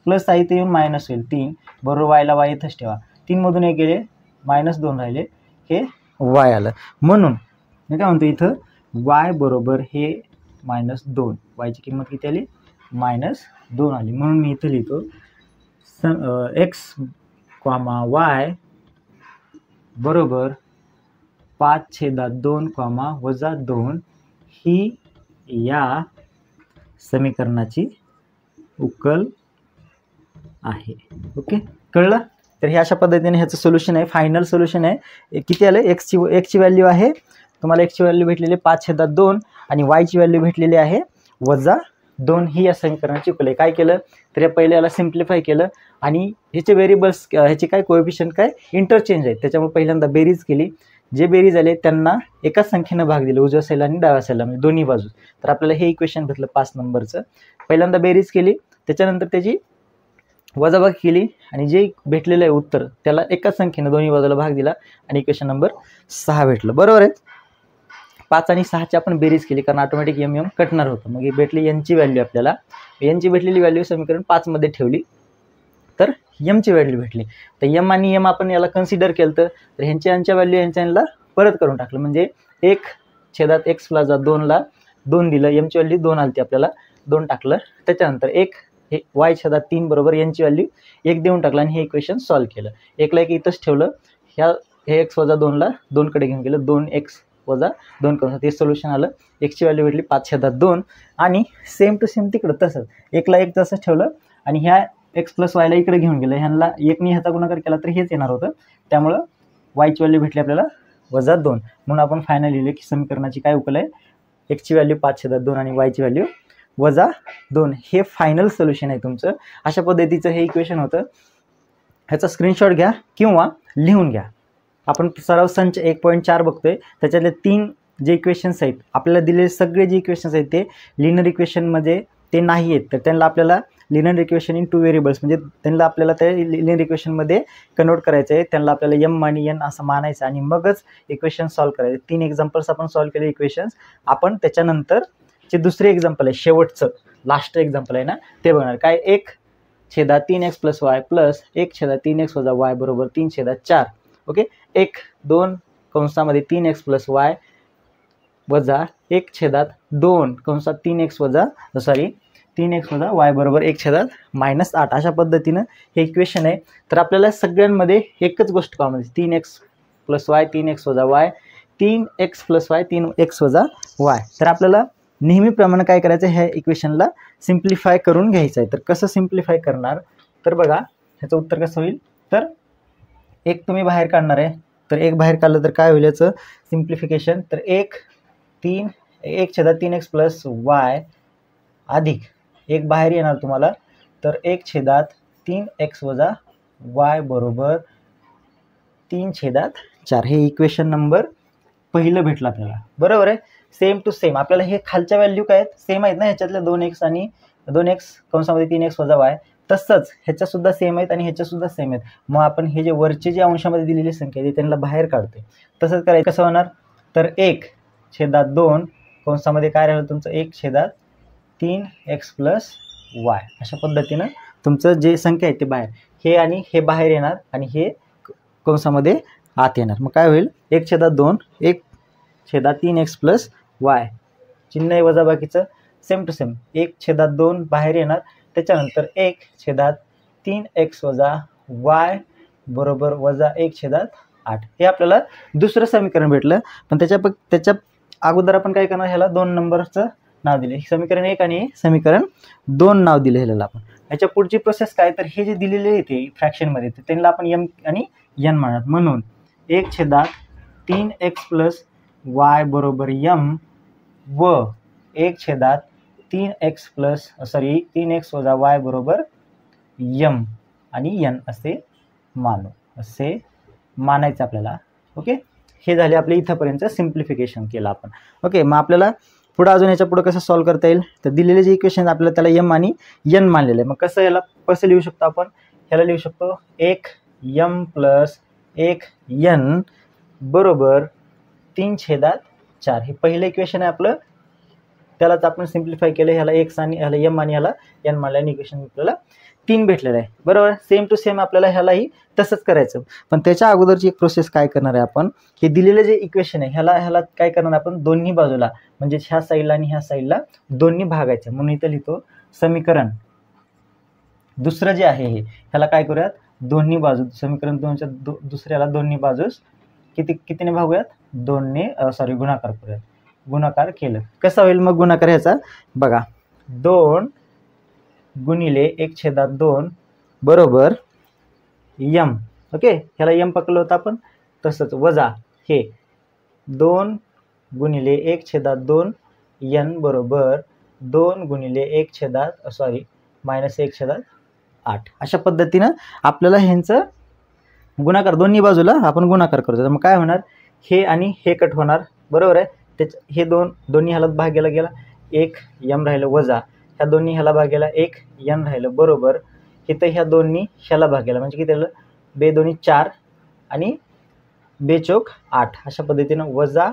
प्लस आहे ते येऊन मायनस होईल 3 बरोबर y ला y इथंच ठेवा. 3 मधून 1 गेले -2 राहिले हे y आलं. म्हणून मी काय म्हणतो इथं y बरोबर हे -2 y ची किंमत किती आली -2 आली. म्हणून मी इथं लिहितो एक्स कॉमा वाय बरोबर 5/2 -2 ही या समीकरणाची उकल आहे. ओके, कळलं? तर हे अशा पद्धतीने ह्याचं सोल्युशन आहे, फायनल सोल्युशन आहे. किती आलं? एक्सची व्हॅल्यू आहे तुम्हाला, एक्सची व्हॅल्यू भेटलेली 5/2 आणि वायची व्हॅल्यू भेटलेली आहे -2 ही या समीकरणाची उकल आहे. काय केलं तर या पहिले याला सिम्प्लिफाय केलं आणि ह्याचे व्हेरिएबल्स ह्याचे काय कोएफिशियंट काय इंटरचेंज आहेत, त्याच्यामुळे पहिल्यांदा बेरीज केली. जे बेरीज आले त्यांना एकाच संख्येनं भाग दिले, उजव्या साईडला आणि डाव्या साईडला, म्हणजे दोन्ही बाजू. तर आपल्याला हे इक्वेशन भेटलं 5 नंबरचं. पहिल्यांदा बेरीज केली, त्याच्यानंतर त्याची वजाबाकी केली आणि जे भेटलेलं आहे उत्तर त्याला एकाच संख्येनं दोन्ही बाजूला भाग दिला आणि इक्वेशन नंबर 6 भेटलं. बरोबर आहे. 5 आणि 6ची आपण बेरीज केली कारण ऑटोमॅटिक एम कटणार होतं. मग हे भेटली यांची व्हॅल्यू, आपल्याला यांची भेटलेली व्हॅल्यू समीकरण 5 मध्ये ठेवली तर एमची व्हॅल्यू भेटली. तर एम आणि एम आपण याला कन्सिडर केलं तर यांच्या व्हॅल्यू यांना परत करून टाकलं, म्हणजे 1/x+2 ला 2 दिलं, एमची व्हॅल्यू 2 आली, आपल्याला 2 टाकलं. त्याच्यानंतर 1 हे y/3 बरोबर यांची व्हॅल्यू 1 देऊन टाकलं आणि हे इक्वेशन सॉल्व्ह केलं. 1 ला 1 इथंच ठेवलं, हे x-2 ला 2 कडे घेऊन गेलं, 2x-2 करून ते सोल्युशन आलं. एक्सची व्हॅल्यू भेटली 5/2 आणि सेम टू सेम तिकडं तसंच 1 ला 1 तसंच ठेवलं आणि ह्या x+y ला इकडे घेऊन गेलं, ह्यांना 1 ह्याचा गुणाकार केला तर हेच येणार होतं. त्यामुळं वायची व्हॅल्यू भेटली आपल्याला -2. म्हणून आपण फायनल लिहिले की समीकरणाची काय उकल आहे, एक्सची व्हॅल्यू 5/2 आणि वायची व्हॅल्यू -2. हे फायनल सोल्युशन आहे तुमचं. अशा पद्धतीचं हे इक्वेशन होतं. ह्याचा स्क्रीनशॉट घ्या किंवा लिहून घ्या. आपण सराव संच 1.4 बघतोय, त्याच्यातले 3 जे इक्वेशन्स आहेत आपल्याला दिलेले सगळे जे इक्वेशन्स आहेत ते लिनियर इक्वेशनमध्ये ते नाही आहेत, तर त्यांना आपल्याला लिनियर इक्वेशन इन 2 व्हेरिएबल्स म्हणजे त्यांना आपल्याला त्या लिनियर इक्वेशनमध्ये कन्वर्ट करायचं आहे. त्यांना आपल्याला एम आणि एन असं मानायचं आणि मगच इक्वेशन सॉल्व्ह करायचे. 3 एक्झाम्पल्स आपण सॉल्व्ह केले इक्वेशन्स. आपण त्याच्यानंतर जे दुसरे एक्झाम्पल आहे, शेवटचं लास्ट एक्झाम्पल आहे ना, ते बघणार. काय 1/3x + y + 1/3x - y बरोबर 3/4. ओके, 1/2 कंसामध्ये 3x + y वजा 1/2 कंसात 3x - y बरोबर 1/-8. अशा पद्धतीनं हे इक्वेशन आहे. तर आपल्याला सगळ्यांमध्ये एकच गोष्ट कॉमन आहे, 3x + y 3x - y 3x + y 3x - y. तर आपल्याला नेहमीप्रमाणे काय करायचं, ह्या इक्वेशनला सिम्प्लिफाय करून घ्यायचं आहे. तर कसं सिम्प्लिफाय करणार तर बघा, ह्याचं उत्तर कसं होईल. तर 1 तुम्ही बाहेर काढणार आहे, तर 1 बाहेर काढलं तर काय होईल याचं सिम्प्लिफिकेशन. तर 1/3x + y अधिक 1 बाहेर येणार तुम्हाला, तर 1/3x - y बरोबर 3/4. हे इक्वेशन नंबर पहिलं भेटलं आपल्याला. बरोबर आहे. सेम टू सेम आपल्याला हे खालच्या व्हॅल्यू काय आहेत, सेम आहेत ना, ह्याच्यातल्या 2x आणि 2x कंसामध्ये 3x - y, तसंच ह्याच्यासुद्धा सेम आहेत आणि ह्याच्यासुद्धा सेम आहेत. मग आपण हे जे वरचे जे अंशामध्ये दिलेली संख्या आहे त्यांना बाहेर काढतोय. तसंच करायचं. कसं होणार तर 1/2 कंसामध्ये काय राहिलं तुमचं 1/3x + y. अशा पद्धतीनं तुमचं जे संख्या आहे ते बाहेर, हे आणि हे बाहेर येणार आणि हे कंसामध्ये आत येणार. मग काय होईल 1/2 1/3x + y, चिन्ह वजाबाकीचं सेम टू सेम 1/2 बाहेर येणार, त्याच्यानंतर 1/3x - y बरोबर -1/8. हे आपल्याला दुसरं समीकरण भेटलं. पण त्याच्या अगोदर आपण काय करणार, ह्याला 2 नंबरचं नाव दिले, समीकरण 1 आणि समीकरण 2 नाव दिले ह्याला आपण. ह्याच्या पुढची प्रोसेस काय, तर हे जे दिलेले आहे ते फ्रॅक्शनमध्ये तर त्यांना आपण एम आणि एन म्हणणार. म्हणून 1/3x + y बरोबर m व 1/3x - y बरोबर m आणि n असे मानायचं आपल्याला. ओके, हे झाले आपले इथंपर्यंत सिम्प्लिफिकेशन केलं आपण. ओके, मग आपल्याला पुढं अजून याच्या पुढं कसं सॉल्व्ह करता येईल, तर दिलेले जे इक्वेशन आपल्याला त्याला एम आणि एन मानलेलं आहे. मग कसं याला कसं लिहू शकतो आपण, ह्याला लिहू शकतो 1m + 1n बरोबर 3/4. हे पहिलं इक्वेशन आहे आपलं, त्यालाच आपण सिम्प्लिफाय केलं. ह्याला x आणि ह्याला m आणि ह्याला n मानल्याने इक्वेशन आपल्याला 3 भेटलेलं आहे. बरोबर, सेम टू सेम आपल्याला ह्यालाही तसंच करायचं. पण त्याच्या अगोदरची एक प्रोसेस काय करणार आहे आपण, हे दिलेलं जे इक्वेशन आहे ह्याला काय करणार आपण, दोन्ही बाजूला म्हणजे ह्या साईडला आणि ह्या साईडला दोन्ही भागायचं. म्हणून इथं लिहितो समीकरण दुसरं जे आहे हे ह्याला काय करूयात, दोन्ही बाजू समीकरण 2च्या दुसऱ्याला दोन्ही बाजूस कितीने भागूयात, 2ने गुणाकार करूयात. गुणाकार केलं कसं होईल मग गुणाकार ह्याचा बघा, 2 गुणिले 1/2 बरोबर यम. ओके, ह्याला यम पकडलं होतं आपण, तसंच वजा हे 2 गुणिले 1/2 n बरोबर 2 गुणिले -1/8. अशा पद्धतीनं आपल्याला ह्यांचं गुणाकार दोन्ही बाजूला आपण गुणाकार करतो. तर मग काय होणार, हे आणि हे कट होणार बरोबर आहे. हे दोन्ही ह्याला भाग्याला गेला, 1 m राहिलं वजा ह्या दोन्ही ह्याला भाग्याला 1 n राहिलं बरोबर इथं ह्या दोन्ही ह्याला भाग्याला म्हणजे किती झालं, 2 दोन्ही 4 आणि 2 चौक 8. अशा पद्धतीनं वजा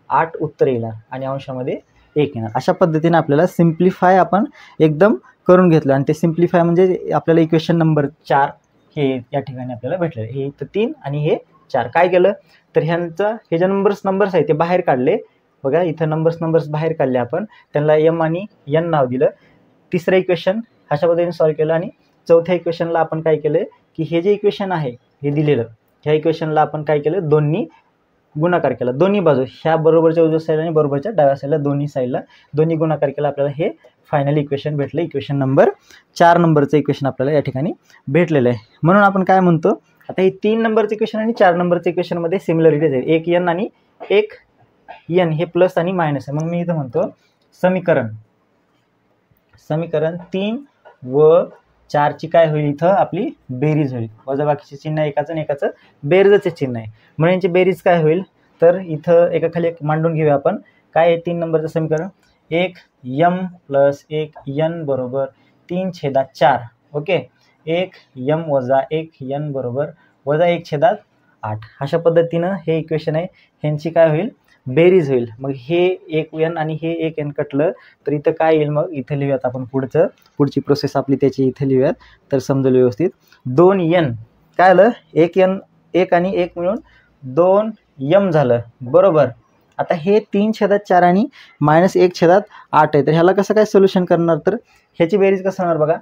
8 उत्तर येणार आणि अंशामध्ये 1 येणार. अशा पद्धतीने आपल्याला सिम्प्लिफाय आपण एकदम करून घेतलं आणि ते सिम्प्लिफाय म्हणजे आपल्याला इक्वेशन नंबर 4 हे या ठिकाणी आपल्याला भेटले. हे इथं 3 आणि हे 4. काय केलं तर हे जे नंबर्स आहे ते बाहेर काढले बघा, इथं नंबर्स बाहेर काढले आपण, त्यांना m आणि n नाव दिलं. तिसरं इक्वेशन अशा पद्धतीने सॉल्व्ह केलं आणि चौथ्या इक्वेशनला आपण काय केलं की हे जे इक्वेशन आहे हे दिलेलं ह्या इक्वेशनला आपण काय केलं, दोन्ही गुणाकार केला, दोन्ही बाजू ह्या बरोबरच्या उजव्या साईडला आणि बरोबरच्या डाव्या साईडला दोन्ही साईडला दोन्ही गुणाकार केला. आपल्याला हे फायनल इक्वेशन भेटलं. इक्वेशन नंबर 4 नंबरचं इक्वेशन आपल्याला या ठिकाणी भेटलेलं आहे. म्हणून आपण काय म्हणतो, आता हे 3 नंबरचं इक्वेशन आणि 4 नंबरचं इक्वेशनमध्ये सिमिलरिटीज आहे. एक n आणि एक n हे प्लस आणि मायनस आहे. मग मी इथं म्हणतो समीकरण 3 व 4 ची काय होईल, इथं आपली बेरीज होईल. वजाबाकीचे चिन्ह एकाचं आणि एकाचं बेरीजचे चिन्ह आहे म्हणून यांची बेरीज काय होईल, तर इथं एकाखाली एक मांडून घेऊया आपण. काय आहे 3 नंबरचं समीकरण, 1 m + 1 n बरोबर 3/4. ओके, 1 m वजा 1 n बरोबर वजा 1/8. अशा पद्धतीनं हे इक्वेशन आहे, ह्यांची काय होईल, बेरीज होईल. मग हे 1 n आणि हे 1 n कटलं तर इथं काय येईल, मग इथं लिहूयात आपण पुढची प्रोसेस आपली त्याची इथं लिहूयात तर समजेल व्यवस्थित. 2n काय आलं, 1 आणि 1 मिळून 2 m झालं बरोबर. आता हे 3/4 आणि -1/8 आहे, तर ह्याला कसं काय सोल्युशन करणार, तर ह्याची बेरीज कसं होणार बघा,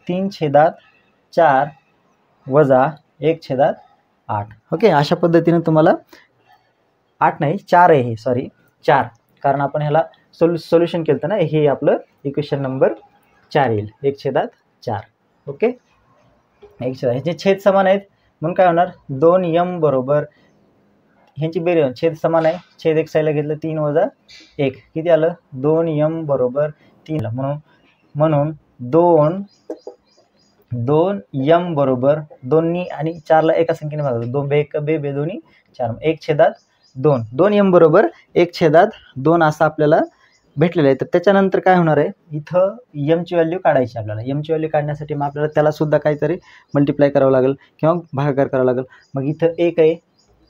3/4 वजा 1/8. ओके, अशा पद्धतीने तुम्हाला 8 नाही 4 आहे हे, सॉरी 4, कारण आपण ह्याला सोल्युशन केलं ना, हे आपलं इक्वेशन नंबर 4 येईल, 1/4. ओके, ह्याचे छेद समान आहेत म्हणून काय होणार, 2m बरोबर ह्यांची बेरीज, छेद समान आहे, छेद एक साईडला घेतलं, 3 वजा 1 किती आलं, 2m बरोबर 3. म्हणून 2m बरोबर 2 आणि 4ला एका संख्येने भागलं, 2 बे 1 बे 2 4 1/2. 2m बरोबर 1/2 असं आपल्याला भेटलेलं आहे. तर त्याच्यानंतर काय होणार आहे, इथं m ची व्हॅल्यू काढायची आपल्याला. m ची व्हॅल्यू काढण्यासाठी मग आपल्याला त्याला सुद्धा काहीतरी मल्टिप्लाय करावं लागेल किंवा भागाकार करावा लागेल. मग इथं 1 आहे,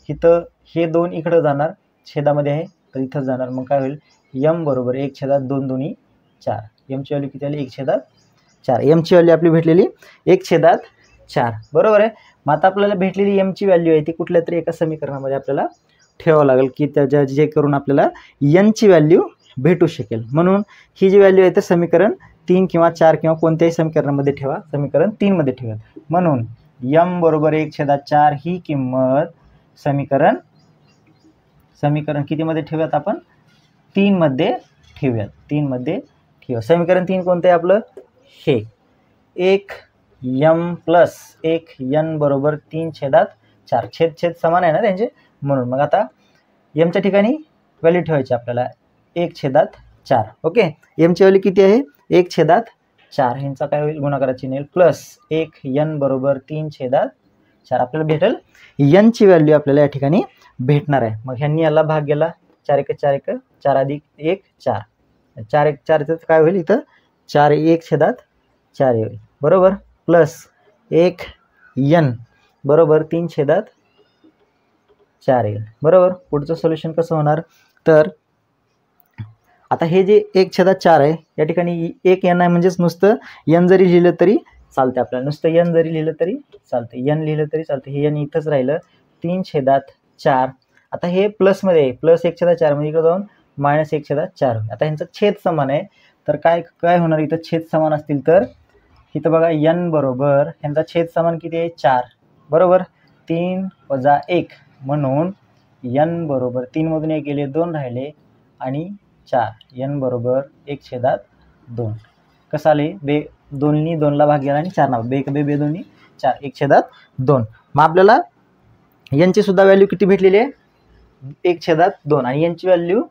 इथं हे 2 इकडं जाणार, छेदामध्ये आहे तर इथं जाणार. मग काय होईल, m बरोबर 1/2 2 4. m ची व्हॅल्यू किती आली, 1/4. m ची व्हॅल्यू आपली भेटलेली 1/4 बरोबर आहे. मग आता आपल्याला भेटलेली m ची व्हॅल्यू आहे ती कुठल्या तरी एका समीकरणामध्ये आपल्याला ठेवावं लागेल की त्याच्या जे करून आपल्याला n ची व्हॅल्यू भेटू शकेल. म्हणून ही जी व्हॅल्यू आहे तर समीकरण 3 किंवा 4 किंवा कोणत्याही समीकरणामध्ये ठेवा, समीकरण 3 मध्ये ठेवा. म्हणून m बरोबर 1/4 ही किंमत समीकरण कितीमध्ये ठेवूयात आपण, 3 मध्ये ठेवूयात, 3 मध्ये ठेवा. समीकरण 3 कोणतं आहे आपलं, हे 1m + 1 n बरोबर 3/4. छेद समान आहे ना त्यांचे, म्हणून मग आता m च्या ठिकाणी व्हॅल्यू ठेवायची आपल्याला 1/4. ओके, m ची व्हॅल्यू किती आहे, 1/4. ह्यांचा काय होईल, गुणाकाराची नेल प्लस 1 n बरोबर 3/4 आपल्याला भेटेल. n ची व्हॅल्यू आपल्याला या ठिकाणी भेटणार आहे. मग ह्यांनी याला भाग गेला, 4 × 4 = 4 अधिक 1 4. 4 × 4 काय होईल, इथं 4 1/4 येईल बरोबर, प्लस 1 n बरोबर 3/4 येईल बरोबर. पुढचं सोल्युशन कसं होणार, तर आता हे जे 1/4 आहे या ठिकाणी 1 n आहे म्हणजेच नुसतं n जरी लिहिलं तरी चालते आपल्याला, नुसतं n जरी लिहिलं तरी चालते, n लिहिलं तरी चालते. हे n इथंच राहिलं 3/4. आता हे प्लसमध्ये आहे, प्लस 1/4 म्हणजे इकडे जाऊन -1/4. आता ह्यांचा छेद समान आहे तर काय होणार, इथं छेद समान असतील तर इथं बघा n बरोबर ह्यांचा छेद समान किती आहे 4 बरोबर 3 वजा 1 म्हणून n बरोबर 3 मधून 1 गेले 2 राहिले आणि 4 n बरोबर 1/2 कसं आले बे 2नी 2ला भाग गेला आणि 4 ना बे 1 बे 2 4 1/2 मग आपल्याला n ची सुद्धा व्हॅल्यू किती भेटलेली आहे 1/2 आणि n ची व्हॅल्यू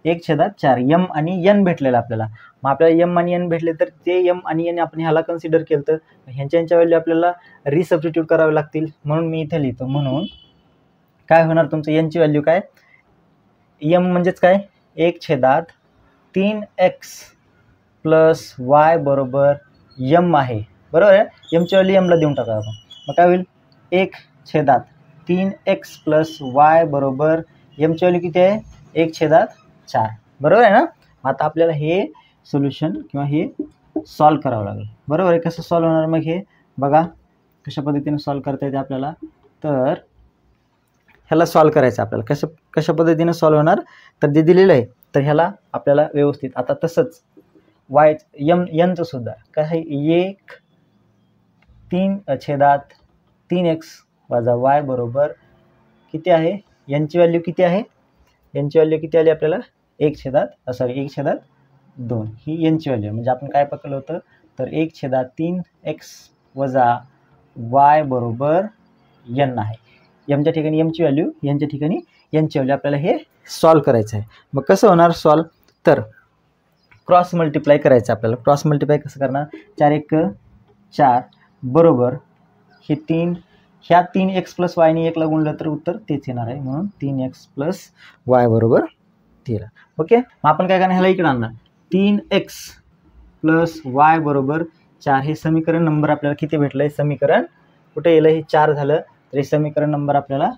1/4 m आणि n भेटलेला आपल्याला मग आपल्याला m आणि n भेटले तर ते m आणि n आपण ह्याला कन्सिडर केलं तर ह्यांच्या व्हॅल्यू आपल्याला रिसबस्टिट्यूट करावे लागतील म्हणून मी इथे लिहितो म्हणून काय होणार तुमचं n ची व्हॅल्यू काय m म्हणजेच काय 1/3x प्लस y बरोबर m आहे बरोबर आहे m ची व्हॅल्यू m ला देऊन टाका आपण मग काय होईल 1/3x प्लस y बरोबर m ची व्हॅल्यू किती आहे 1/4 बरोबर आहे ना आता आपल्याला हे सोल्युशन किंवा हे सॉल्व करावं लागेल बरोबर आहे कसं सॉल्व होणार मग हे बघा कशा पद्धतीने सॉल्व करता येते आपल्याला तर ह्याला सॉल्व करायचं आपल्याला कशा पद्धतीने सॉल्व होणार तर जे दिलेलं आहे तर ह्याला आपल्याला व्यवस्थित आता तसंच y n चं सुद्धा काय आहे 1/3x वजा y बरोबर किती आहे n ची व्हॅल्यू किती आहे n ची व्हॅल्यू किती आली आपल्याला 1/2 ही n ची व्हॅल्यू म्हणजे आपण काय पकडलं होतं तर 1/3x वजा y बरोबर n आहे m च्या ठिकाणी m ची व्हॅल्यू n च्या ठिकाणी n ची व्हॅल्यू आपल्याला हे सॉल्व करायचं आहे मग कसं होणार सॉल्व तर क्रॉस मल्टिप्लाय करायचं आपल्याला क्रॉस मल्टिप्लाय कसं करणार 4 1 4 बरोबर हे 3 ह्या 3x प्लस y ने 1 ला गुणलं तर उत्तर तेच येणार आहे म्हणून 3x प्लस y बरोबर 13 ओके मग आपण काय करणार ह्याला इकडे आणणार 3x प्लस y बरोबर 4 हे समीकरण नंबर आपल्याला किती भेटलं आहे समीकरण कुठे येलं हे 4 झालं तर हे समीकरण नंबर आपल्याला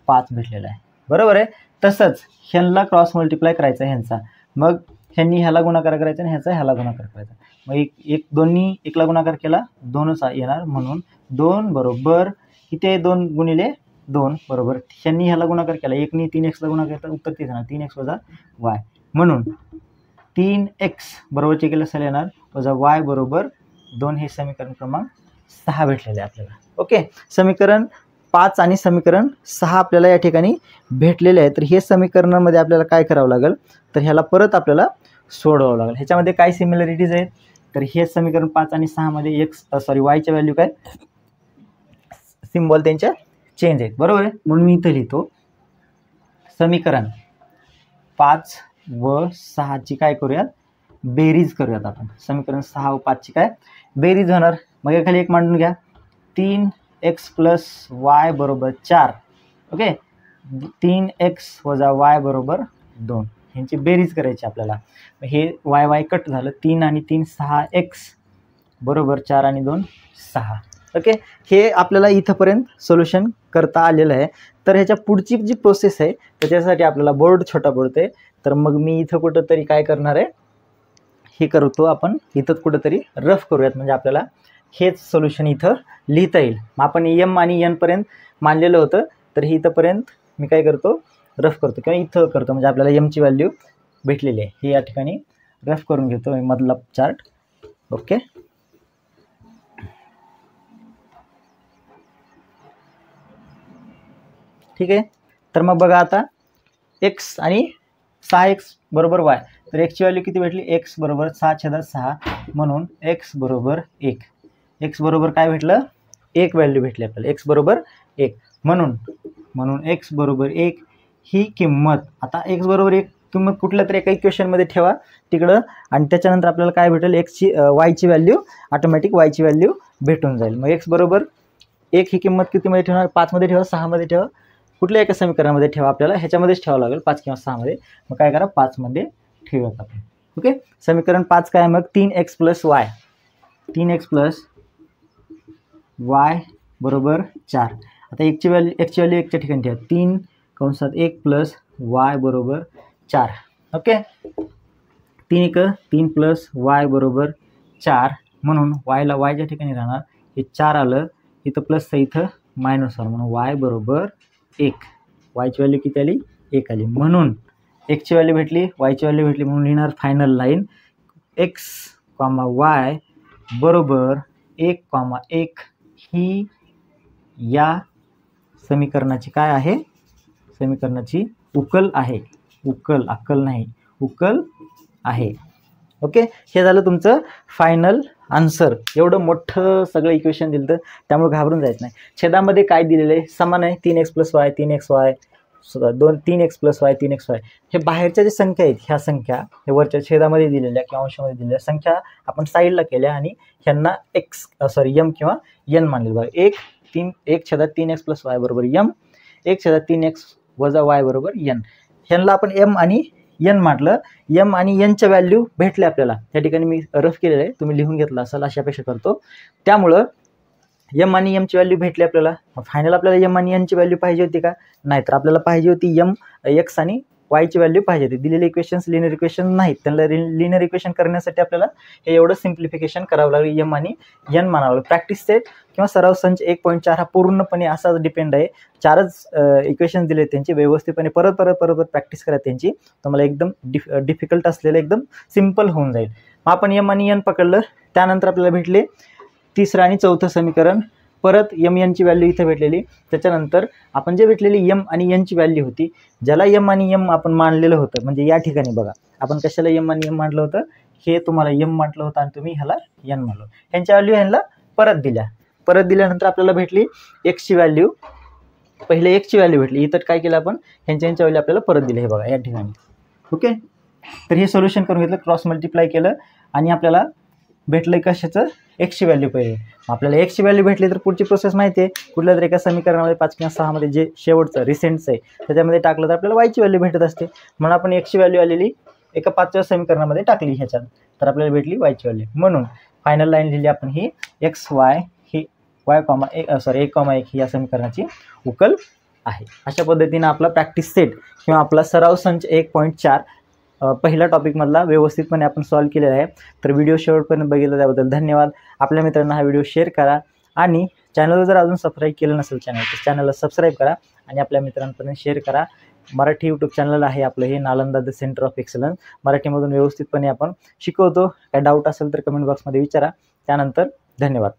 5 भेटलेला आहे बरोबर आहे तसंच ह्यांना क्रॉस मल्टिप्लाय करायचा ह्यांचा मग ह्यांनी ह्याला गुणाकार करायचा आणि ह्याचा ह्याला गुणाकार करायचा मग एक दोन्ही 1 ला गुणाकार केला 2च येणार म्हणून 2 बरोबर किती आहे 2 गुणिले 2 बरोबर ह्यांनी ह्याला गुणाकार केला 1 नी 3x ला गुणाकार केला उत्तर तेच येणार 3x वजा y म्हणून 3x बरोबर चे केलं असेल येणार वजा y बरोबर 2 हे समीकरण क्रमांक 6 भेटलेले आपल्याला ओके समीकरण 5 आणि समीकरण 6 आपल्याला या ठिकाणी भेटलेले आहे तर हे समीकरणामध्ये आपल्याला काय करावं लागेल तर ह्याला परत आपल्याला सोडवावं लागेल ह्याच्यामध्ये काय सिमिलरिटीज आहेत तर हे समीकरण 5 आणि 6 मध्ये y च्या व्हॅल्यू काय सिम्बॉल त्यांच्या चेंज आहेत बरोबर आहे म्हणून मी इथे लिहितो समीकरण 5 व 6 ची काय करूयात बेरीज करूयात आपण समीकरण 6 व 5 ची काय बेरीज होणार मग खाली एक मांडून घ्या 3x प्लस y बरोबर 4 ओके 3x वजा y बरोबर 2 ह्यांची बेरीज करायची आपल्याला हे y कट झालं 3 आणि 3 6x बरोबर 4 आणि 2 6 ओके हे आपल्याला इथंपर्यंत सोल्युशन करता आलेलं आहे तर ह्याच्या पुढची जी प्रोसेस आहे त्याच्यासाठी आपल्याला बोर्ड छोटा पडतोय तर मग मी इथं कुठंतरी काय करणार आहे हे करतो आपण इथं कुठंतरी रफ करूयात म्हणजे आपल्याला हेच सोल्युशन इथं लिहिता येईल मग आपण m आणि n पर्यंत मानलेलं होतं तर हे इथंपर्यंत मी काय करतो रफ करतो किंवा इथं करतो म्हणजे आपल्याला m ची व्हॅल्यू भेटलेली आहे हे या ठिकाणी रफ करून घेतो मधला चार्ट ओके ठीक आहे तर मग बघा आता x आणि 6x बरोबर y तर x ची व्हॅल्यू किती भेटली x बरोबर 6/6 म्हणून x बरोबर 1 x बरोबर काय भेटलं 1 व्हॅल्यू भेटली आपल्याला x बरोबर 1 म्हणून x बरोबर 1 ही किंमत आता x बरोबर 1 किंमत कुठल्या तरी एका इक्वेशनमध्ये ठेवा तिकडं आणि त्याच्यानंतर आपल्याला काय भेटेल x ची y ची व्हॅल्यू ऑटोमॅटिक y ची व्हॅल्यू भेटून जाईल मग x बरोबर 1 ही किंमत कितीमध्ये ठेवणार 5 मध्ये ठेवा 6 मध्ये ठेवा कुठल्या एका समीकरणामध्ये ठेवा आपल्याला ह्याच्यामध्येच ठेवावं लागेल 5 किंवा 6 मध्ये मग काय करा 5 मध्ये ठेवूयात आपण ओके समीकरण 5 काय मग 3x plus y 3x plus y बरोबर 4 आता x ची व्हॅल्यू 1 च्या ठिकाणी ठेवा 3 कंसात 1 प्लस y बरोबर 4 ओके 3 प्लस y बरोबर 4 म्हणून y ला y च्या ठिकाणी राहणार हे 4 आलं इथं प्लस इथं मायनस आलं म्हणून y बरोबर 1 y ची व्हॅल्यू किती आली 1 आली म्हणून x ची व्हॅल्यू भेटली y ची व्हॅल्यू भेटली म्हणून लिहिणार फायनल लाईन x, y बरोबर 1,1 ही या समीकरणाची काय आहे, समीकरणाची उकल आहे. उकल, अक्कल नाही, उकल आहे. ओके, हे झालं तुमचं फायनल आन्सर. एवढं मोठं सगळं इक्वेशन दिलं तर त्यामुळे घाबरून जायचं नाही. छेदामध्ये काय दिलेलं आहे, समान आहे, 3x + y 3xy 3x + y 3xy. हे बाहेरच्या ज्या संख्या आहेत, ह्या संख्या हे वरच्या छेदामध्ये दिलेल्या किंवा अंशामध्ये दिलेल्या संख्या आपण साईडला केल्या आणि ह्यांना m किंवा n मानले. बघा 1/3x + y = m, 1/3x - y = n. ह्यांना आपण m आणि n म्हटलं. m आणि n च्या व्हॅल्यू भेटले आपल्याला. त्या ठिकाणी मी रफ केलेलं आहे, तुम्ही लिहून घेतलं असाल अशी अपेक्षा करतो. त्यामुळं m आणि m ची व्हॅल्यू भेटली आपल्याला. फायनल आपल्याला m आणि n ची व्हॅल्यू पाहिजे होती का, नाही तर आपल्याला पाहिजे होती x आणि y ची व्हॅल्यू पाहिजे होती. दिलेले इक्वेशन्स लिनियर इक्वेशन नाहीत, त्यांना लिनियर इक्वेशन करण्यासाठी आपल्याला हे एवढं सिम्प्लिफिकेशन करावं लागलं, m आणि n मानावं लागलं. प्रॅक्टिस सेट किंवा सराव संच 1.4 हा पूर्णपणे असाच डिपेंड आहे. 4च इक्वेशन दिले, त्यांची व्यवस्थितपणे परत प्रॅक्टिस करा त्यांची. तुम्हाला एकदम डिफिकल्ट असलेलं एकदम सिम्पल होऊन जाईल. मग आपण m आणि n पकडलं, त्यानंतर आपल्याला भेटले तिसरं आणि चौथं समीकरण. परत m n ची व्हॅल्यू इथे भेटलेली. त्याच्यानंतर आपण जे भेटलेली m आणि n ची व्हॅल्यू होती, ज्याला m आणि m आपण मानलेलं होतं, म्हणजे या ठिकाणी बघा आपण कशाला m आणि m मानलं होतं, हे तुम्हाला m म्हटलं होतं आणि तुम्ही ह्याला n मानलं. ह्यांच्या व्हॅल्यू ह्यांना परत दिल्यानंतर आपल्याला भेटली x ची व्हॅल्यू. पहिले x ची व्हॅल्यू भेटली, इथं काय केलं आपण, ह्यांच्या व्हॅल्यू आपल्याला परत दिले. हे बघा या ठिकाणी. ओके, तर हे सोल्युशन करून घेतलं, क्रॉस मल्टिप्लाय केलं आणि आपल्याला भेटलं कशाचं, x ची व्हॅल्यू पहिले. आपल्याला x ची व्हॅल्यू भेटली तर पुढची प्रोसेस माहिती आहे. कुठल्या तरी एका समीकरणामध्ये 5 किंवा 6 मध्ये जे शेवटचं रिसेंटचं आहे त्याच्यामध्ये टाकलं तर आपल्याला y ची व्हॅल्यू भेटत असते. म्हणून आपण x ची व्हॅल्यू आलेली एका 5व्या समीकरणामध्ये टाकली ह्याच्यात, तर आपल्याला भेटली y ची व्हॅल्यू. म्हणून फायनल लाईन लिहिली आपण ही xy ही y,1 ही या समीकरणाची उकल आहे. अशा पद्धतीने आपला प्रॅक्टिस सेट किंवा आपला सराव संच 1.4 पहिल्या टॉपिकमधला व्यवस्थितपणे आपण सॉल्व केलेला आहे. तर व्हिडिओ शेवटपर्यंत बघितला त्याबद्दल धन्यवाद. आपल्या मित्रांना हा व्हिडिओ शेअर करा आणि चॅनलला जर अजून सबस्क्राईब केलं नसेल तर चॅनलला सबस्क्राईब करा आणि आपल्या मित्रांपर्यंत शेअर करा. मराठी यूट्यूब चॅनल आहे आपलं हे, Nalanda the centre of excellence. मराठीमधून व्यवस्थितपणे आपण शिकवतो. काय डाऊट असेल तर कमेंट बॉक्समध्ये विचारा. त्यानंतर धन्यवाद.